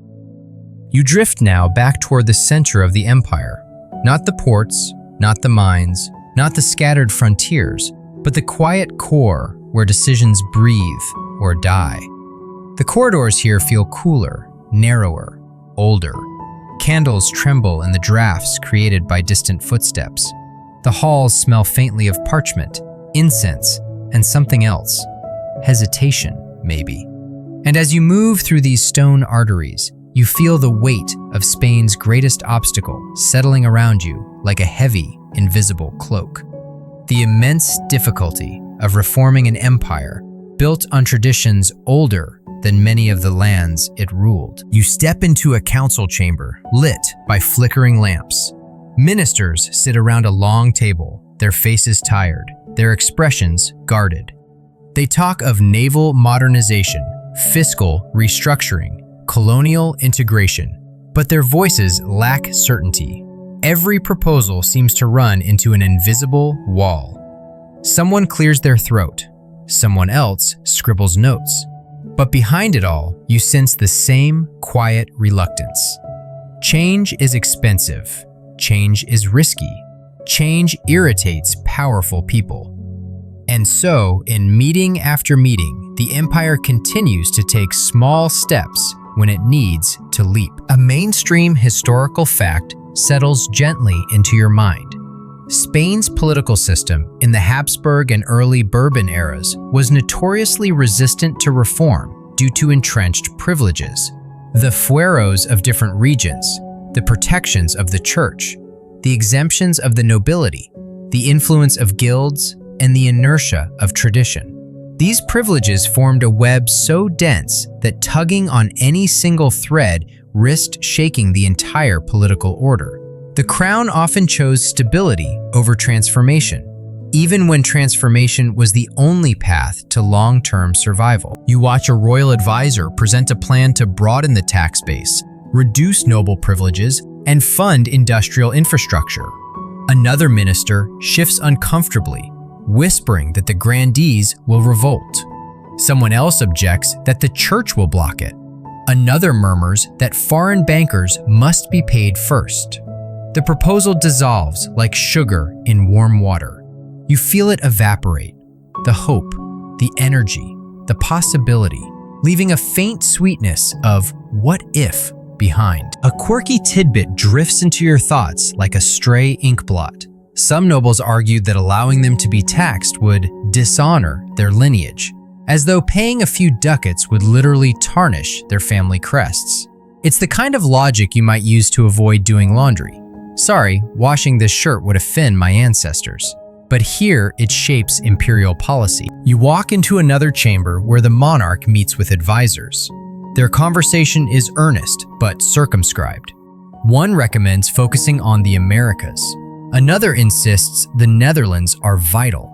You drift now back toward the center of the empire, not the ports, not the mines, not the scattered frontiers, but the quiet core where decisions breathe or die. The corridors here feel cooler, narrower, older. Candles tremble in the drafts created by distant footsteps. The halls smell faintly of parchment, incense, and something else, hesitation, maybe. And as you move through these stone arteries, you feel the weight of Spain's greatest obstacle settling around you like a heavy, invisible cloak. The immense difficulty of reforming an empire built on traditions older than many of the lands it ruled. You step into a council chamber lit by flickering lamps. Ministers sit around a long table, their faces tired, their expressions guarded. They talk of naval modernization, fiscal restructuring, colonial integration, but their voices lack certainty. Every proposal seems to run into an invisible wall. Someone clears their throat, someone else scribbles notes. But behind it all, you sense the same quiet reluctance. Change is expensive. Change is risky. Change irritates powerful people. And so, in meeting after meeting, the empire continues to take small steps when it needs to leap. A mainstream historical fact settles gently into your mind. Spain's political system in the Habsburg and early Bourbon eras was notoriously resistant to reform due to entrenched privileges. The fueros of different regions, the protections of the church, the exemptions of the nobility, the influence of guilds, and the inertia of tradition. These privileges formed a web so dense that tugging on any single thread risked shaking the entire political order. The crown often chose stability over transformation, even when transformation was the only path to long-term survival. You watch a royal advisor present a plan to broaden the tax base, reduce noble privileges, and fund industrial infrastructure. Another minister shifts uncomfortably, whispering that the grandees will revolt. Someone else objects that the church will block it. Another murmurs that foreign bankers must be paid first. The proposal dissolves like sugar in warm water. You feel it evaporate, the hope, the energy, the possibility, leaving a faint sweetness of what if behind. A quirky tidbit drifts into your thoughts like a stray ink blot. Some nobles argued that allowing them to be taxed would dishonor their lineage, as though paying a few ducats would literally tarnish their family crests. It's the kind of logic you might use to avoid doing laundry. Sorry, washing this shirt would offend my ancestors. But here it shapes imperial policy. You walk into another chamber where the monarch meets with advisors. Their conversation is earnest but circumscribed. One recommends focusing on the Americas. Another insists the Netherlands are vital.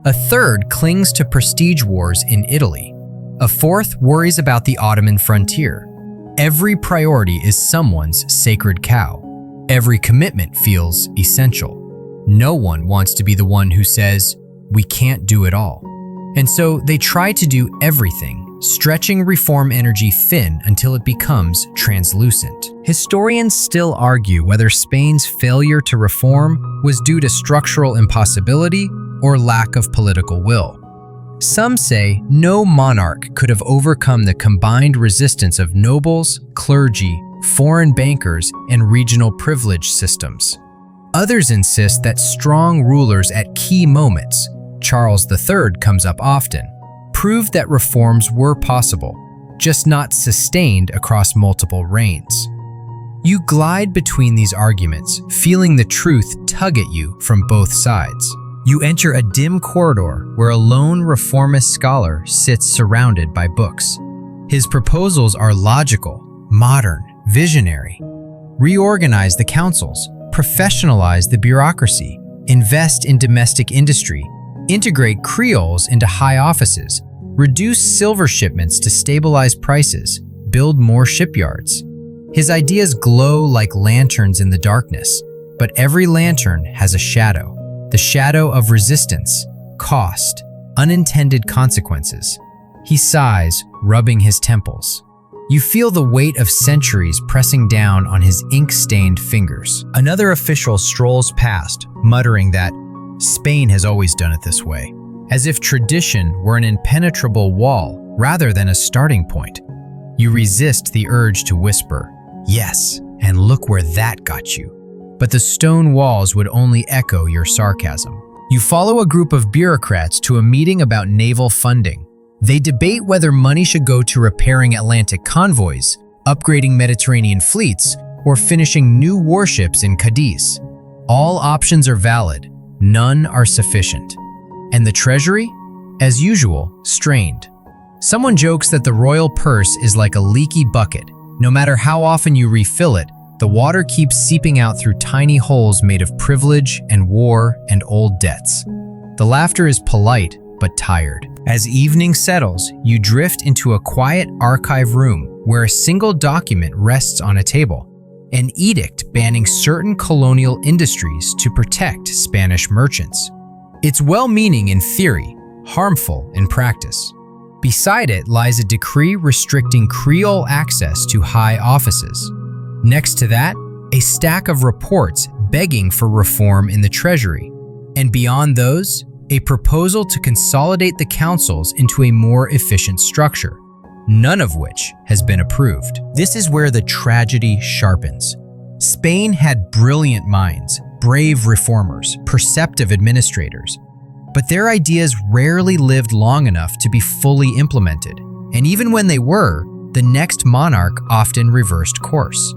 A third clings to prestige wars in Italy. A fourth worries about the Ottoman frontier. Every priority is someone's sacred cow. Every commitment feels essential. No one wants to be the one who says, "We can't do it all." And so they try to do everything, stretching reform energy thin until it becomes translucent. Historians still argue whether Spain's failure to reform was due to structural impossibility or lack of political will. Some say no monarch could have overcome the combined resistance of nobles, clergy, foreign bankers, and regional privilege systems. Others insist that strong rulers at key moments, Charles III comes up often, proved that reforms were possible, just not sustained across multiple reigns. You glide between these arguments, feeling the truth tug at you from both sides. You enter a dim corridor where a lone reformist scholar sits surrounded by books. His proposals are logical, modern, visionary. Reorganize the councils, professionalize the bureaucracy, invest in domestic industry, integrate Creoles into high offices, reduce silver shipments to stabilize prices, build more shipyards. His ideas glow like lanterns in the darkness, but every lantern has a shadow. The shadow of resistance, cost, unintended consequences. He sighs, rubbing his temples. You feel the weight of centuries pressing down on his ink-stained fingers. Another official strolls past, muttering that Spain has always done it this way, as if tradition were an impenetrable wall rather than a starting point. You resist the urge to whisper, "Yes, and look where that got you." But the stone walls would only echo your sarcasm. You follow a group of bureaucrats to a meeting about naval funding. They debate whether money should go to repairing Atlantic convoys, upgrading Mediterranean fleets, or finishing new warships in Cadiz. All options are valid, none are sufficient. And the treasury? As usual, strained. Someone jokes that the royal purse is like a leaky bucket. No matter how often you refill it, the water keeps seeping out through tiny holes made of privilege and war and old debts. The laughter is polite, but tired. As evening settles, you drift into a quiet archive room where a single document rests on a table. An edict banning certain colonial industries to protect Spanish merchants. It's well-meaning in theory, harmful in practice. Beside it lies a decree restricting Creole access to high offices. Next to that, a stack of reports begging for reform in the Treasury. And beyond those, a proposal to consolidate the councils into a more efficient structure, none of which has been approved. This is where the tragedy sharpens. Spain had brilliant minds, brave reformers, perceptive administrators, but their ideas rarely lived long enough to be fully implemented. And even when they were, the next monarch often reversed course.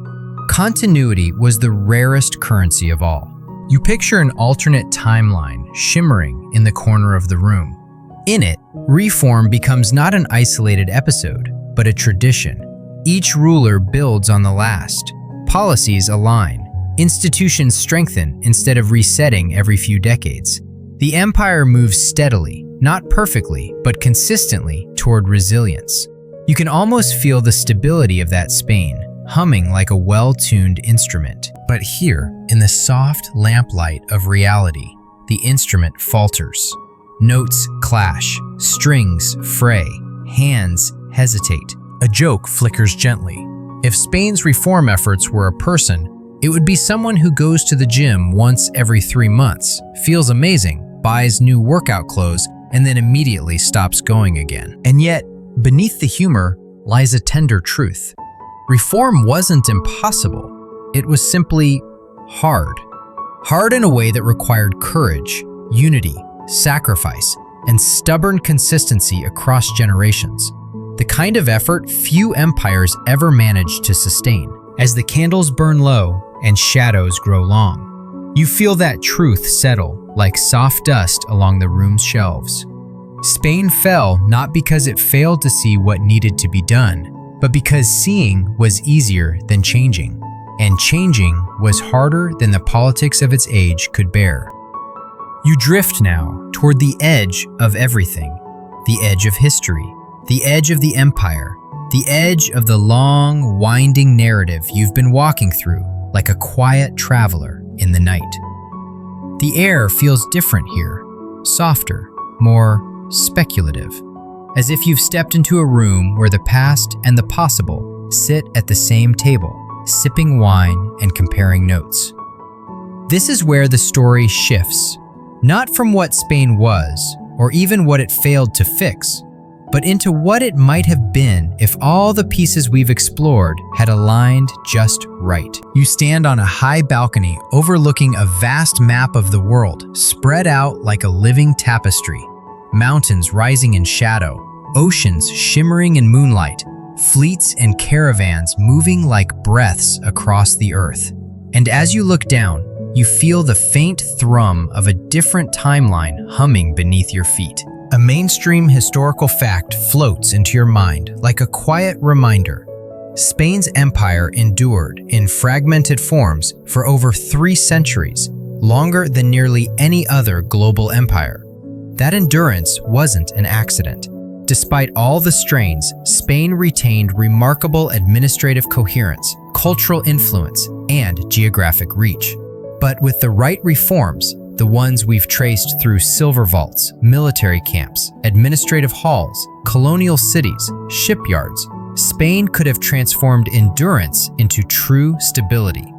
Continuity was the rarest currency of all. You picture an alternate timeline shimmering in the corner of the room. In it, reform becomes not an isolated episode, but a tradition. Each ruler builds on the last. Policies align. Institutions strengthen instead of resetting every few decades. The empire moves steadily, not perfectly, but consistently toward resilience. You can almost feel the stability of that Spain, humming like a well-tuned instrument. But here, in the soft lamplight of reality, the instrument falters. Notes clash, strings fray, hands hesitate. A joke flickers gently. If Spain's reform efforts were a person, it would be someone who goes to the gym once every 3 months, feels amazing, buys new workout clothes, and then immediately stops going again. And yet, beneath the humor lies a tender truth. Reform wasn't impossible. It was simply hard. Hard in a way that required courage, unity, sacrifice, and stubborn consistency across generations. The kind of effort few empires ever managed to sustain. As the candles burn low and shadows grow long, you feel that truth settle like soft dust along the room's shelves. Spain fell not because it failed to see what needed to be done, but because seeing was easier than changing, and changing was harder than the politics of its age could bear. You drift now toward the edge of everything, the edge of history, the edge of the empire, the edge of the long, winding narrative you've been walking through like a quiet traveler in the night. The air feels different here, softer, more speculative, as if you've stepped into a room where the past and the possible sit at the same table, sipping wine and comparing notes. This is where the story shifts, not from what Spain was, or even what it failed to fix, but into what it might have been if all the pieces we've explored had aligned just right. You stand on a high balcony overlooking a vast map of the world, spread out like a living tapestry. Mountains rising in shadow, oceans shimmering in moonlight, fleets and caravans moving like breaths across the earth. And as you look down, you feel the faint thrum of a different timeline humming beneath your feet. A mainstream historical fact floats into your mind like a quiet reminder. Spain's empire endured in fragmented forms for over 3 centuries, longer than nearly any other global empire. That endurance wasn't an accident. Despite all the strains, Spain retained remarkable administrative coherence, cultural influence, and geographic reach. But with the right reforms, the ones we've traced through silver vaults, military camps, administrative halls, colonial cities, shipyards, Spain could have transformed endurance into true stability.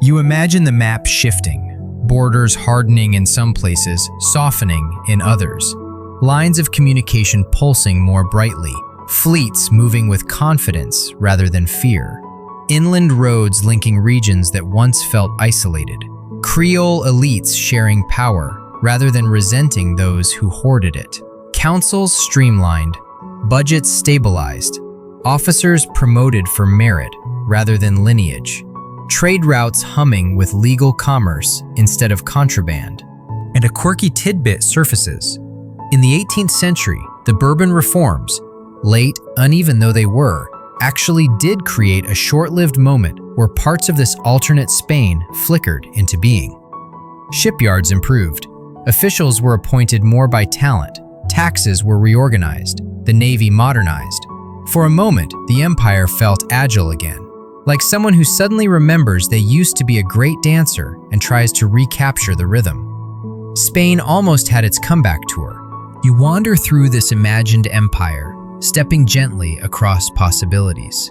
You imagine the map shifting, borders hardening in some places, softening in others, lines of communication pulsing more brightly, fleets moving with confidence rather than fear, inland roads linking regions that once felt isolated, Creole elites sharing power rather than resenting those who hoarded it, councils streamlined, budgets stabilized, officers promoted for merit rather than lineage, trade routes humming with legal commerce instead of contraband. And a quirky tidbit surfaces. In the 18th century, the Bourbon reforms, late, uneven though they were, actually did create a short-lived moment where parts of this alternate Spain flickered into being. Shipyards improved. Officials were appointed more by talent. Taxes were reorganized. The Navy modernized. For a moment, the empire felt agile again, like someone who suddenly remembers they used to be a great dancer and tries to recapture the rhythm. Spain almost had its comeback tour. You wander through this imagined empire, stepping gently across possibilities.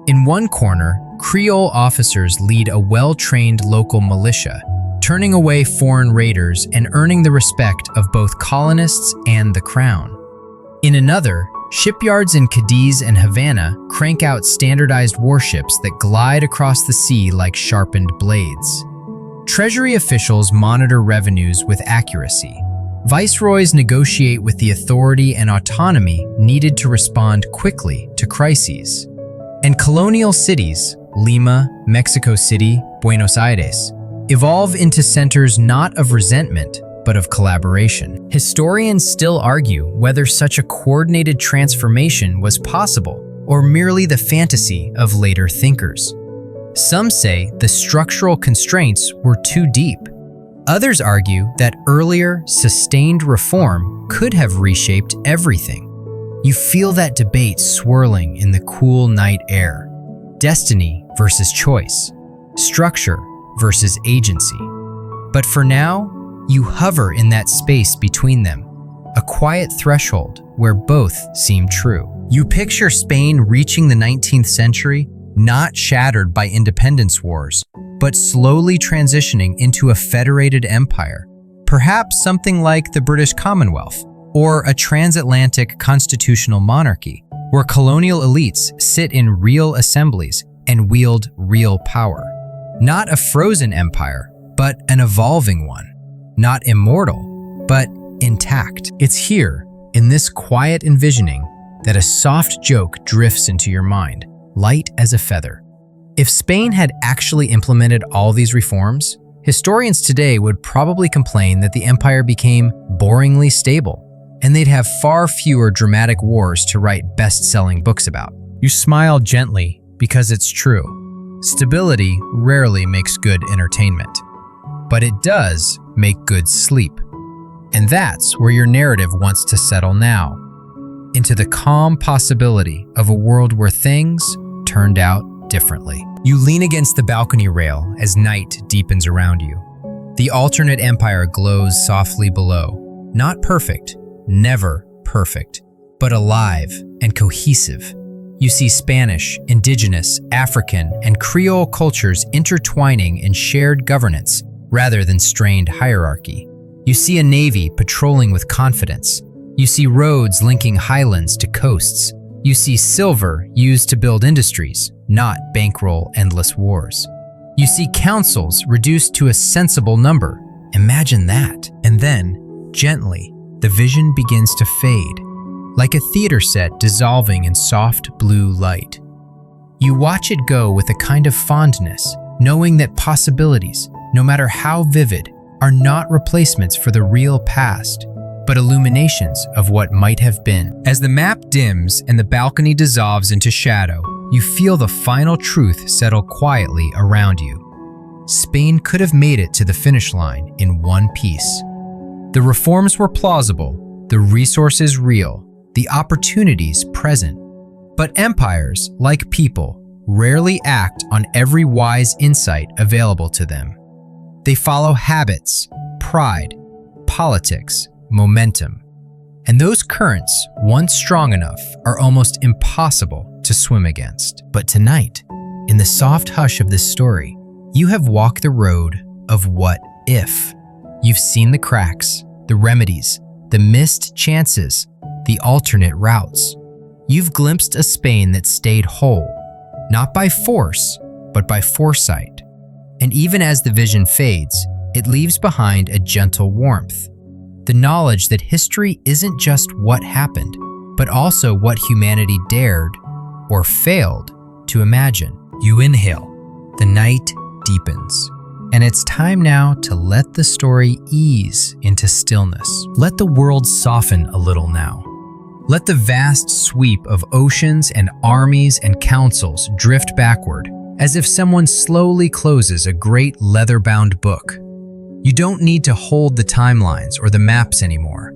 In one corner, Creole officers lead a well-trained local militia, turning away foreign raiders and earning the respect of both colonists and the crown. In another, shipyards in Cadiz and Havana crank out standardized warships that glide across the sea like sharpened blades. Treasury officials monitor revenues with accuracy. Viceroys negotiate with the authority and autonomy needed to respond quickly to crises. And colonial cities, Lima, Mexico City, Buenos Aires, evolve into centers not of resentment, but of collaboration. Historians still argue whether such a coordinated transformation was possible or merely the fantasy of later thinkers. Some say the structural constraints were too deep. Others argue that earlier, sustained reform could have reshaped everything. You feel that debate swirling in the cool night air. Destiny versus choice. Structure versus agency. But for now, you hover in that space between them, a quiet threshold where both seem true. You picture Spain reaching the 19th century, not shattered by independence wars, but slowly transitioning into a federated empire, perhaps something like the British Commonwealth, or a transatlantic constitutional monarchy, where colonial elites sit in real assemblies and wield real power. Not a frozen empire, but an evolving one. Not immortal, but intact. It's here, in this quiet envisioning, that a soft joke drifts into your mind, light as a feather. If Spain had actually implemented all these reforms, historians today would probably complain that the empire became boringly stable, and they'd have far fewer dramatic wars to write best-selling books about. You smile gently because it's true. Stability rarely makes good entertainment, but it does make good sleep. And that's where your narrative wants to settle now, into the calm possibility of a world where things turned out differently. You lean against the balcony rail as night deepens around you. The alternate empire glows softly below. Not perfect, never perfect, but alive and cohesive. You see Spanish, indigenous, African, and Creole cultures intertwining in shared governance rather than strained hierarchy. You see a navy patrolling with confidence. You see roads linking highlands to coasts. You see silver used to build industries, not bankroll endless wars. You see councils reduced to a sensible number. Imagine that. And then, gently, the vision begins to fade, like a theater set dissolving in soft blue light. You watch it go with a kind of fondness, knowing that possibilities, no matter how vivid, are not replacements for the real past, but illuminations of what might have been. As the map dims and the balcony dissolves into shadow, you feel the final truth settle quietly around you. Spain could have made it to the finish line in one piece. The reforms were plausible, the resources real, the opportunities present. But empires, like people, rarely act on every wise insight available to them. They follow habits, pride, politics, momentum. And those currents, once strong enough, are almost impossible to swim against. But tonight, in the soft hush of this story, you have walked the road of what if. You've seen the cracks, the remedies, the missed chances, the alternate routes. You've glimpsed a Spain that stayed whole, not by force, but by foresight. And even as the vision fades, it leaves behind a gentle warmth. The knowledge that history isn't just what happened, but also what humanity dared or failed to imagine. You inhale, the night deepens, and it's time now to let the story ease into stillness. Let the world soften a little now. Let the vast sweep of oceans and armies and councils drift backward, as if someone slowly closes a great leather-bound book. You don't need to hold the timelines or the maps anymore.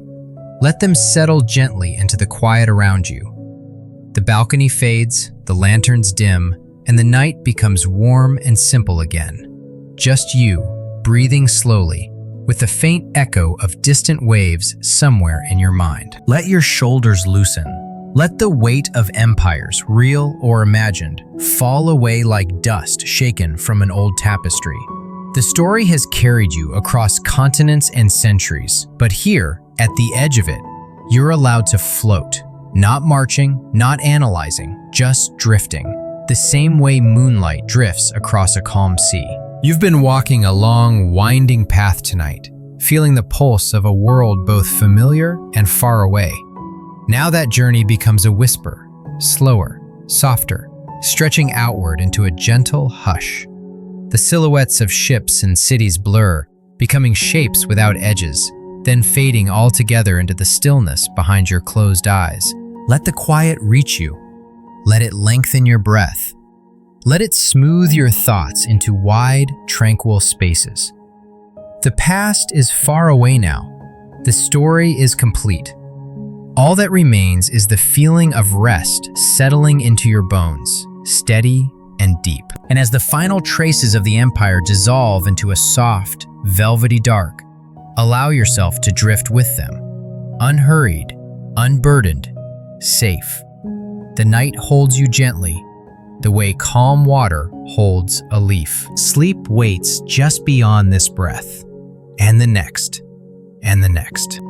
Let them settle gently into the quiet around you. The balcony fades, the lanterns dim, and the night becomes warm and simple again. Just you, breathing slowly, with the faint echo of distant waves somewhere in your mind. Let your shoulders loosen. Let the weight of empires, real or imagined, fall away like dust shaken from an old tapestry. The story has carried you across continents and centuries, but here, at the edge of it, you're allowed to float. Not marching, not analyzing, just drifting. The same way moonlight drifts across a calm sea. You've been walking a long, winding path tonight, feeling the pulse of a world both familiar and far away. Now that journey becomes a whisper, slower, softer, stretching outward into a gentle hush. The silhouettes of ships and cities blur, becoming shapes without edges, then fading altogether into the stillness behind your closed eyes. Let the quiet reach you. Let it lengthen your breath. Let it smooth your thoughts into wide, tranquil spaces. The past is far away now. The story is complete. All that remains is the feeling of rest settling into your bones, steady and deep. And as the final traces of the empire dissolve into a soft, velvety dark, allow yourself to drift with them, unhurried, unburdened, safe. The night holds you gently, the way calm water holds a leaf. Sleep waits just beyond this breath, and the next, and the next.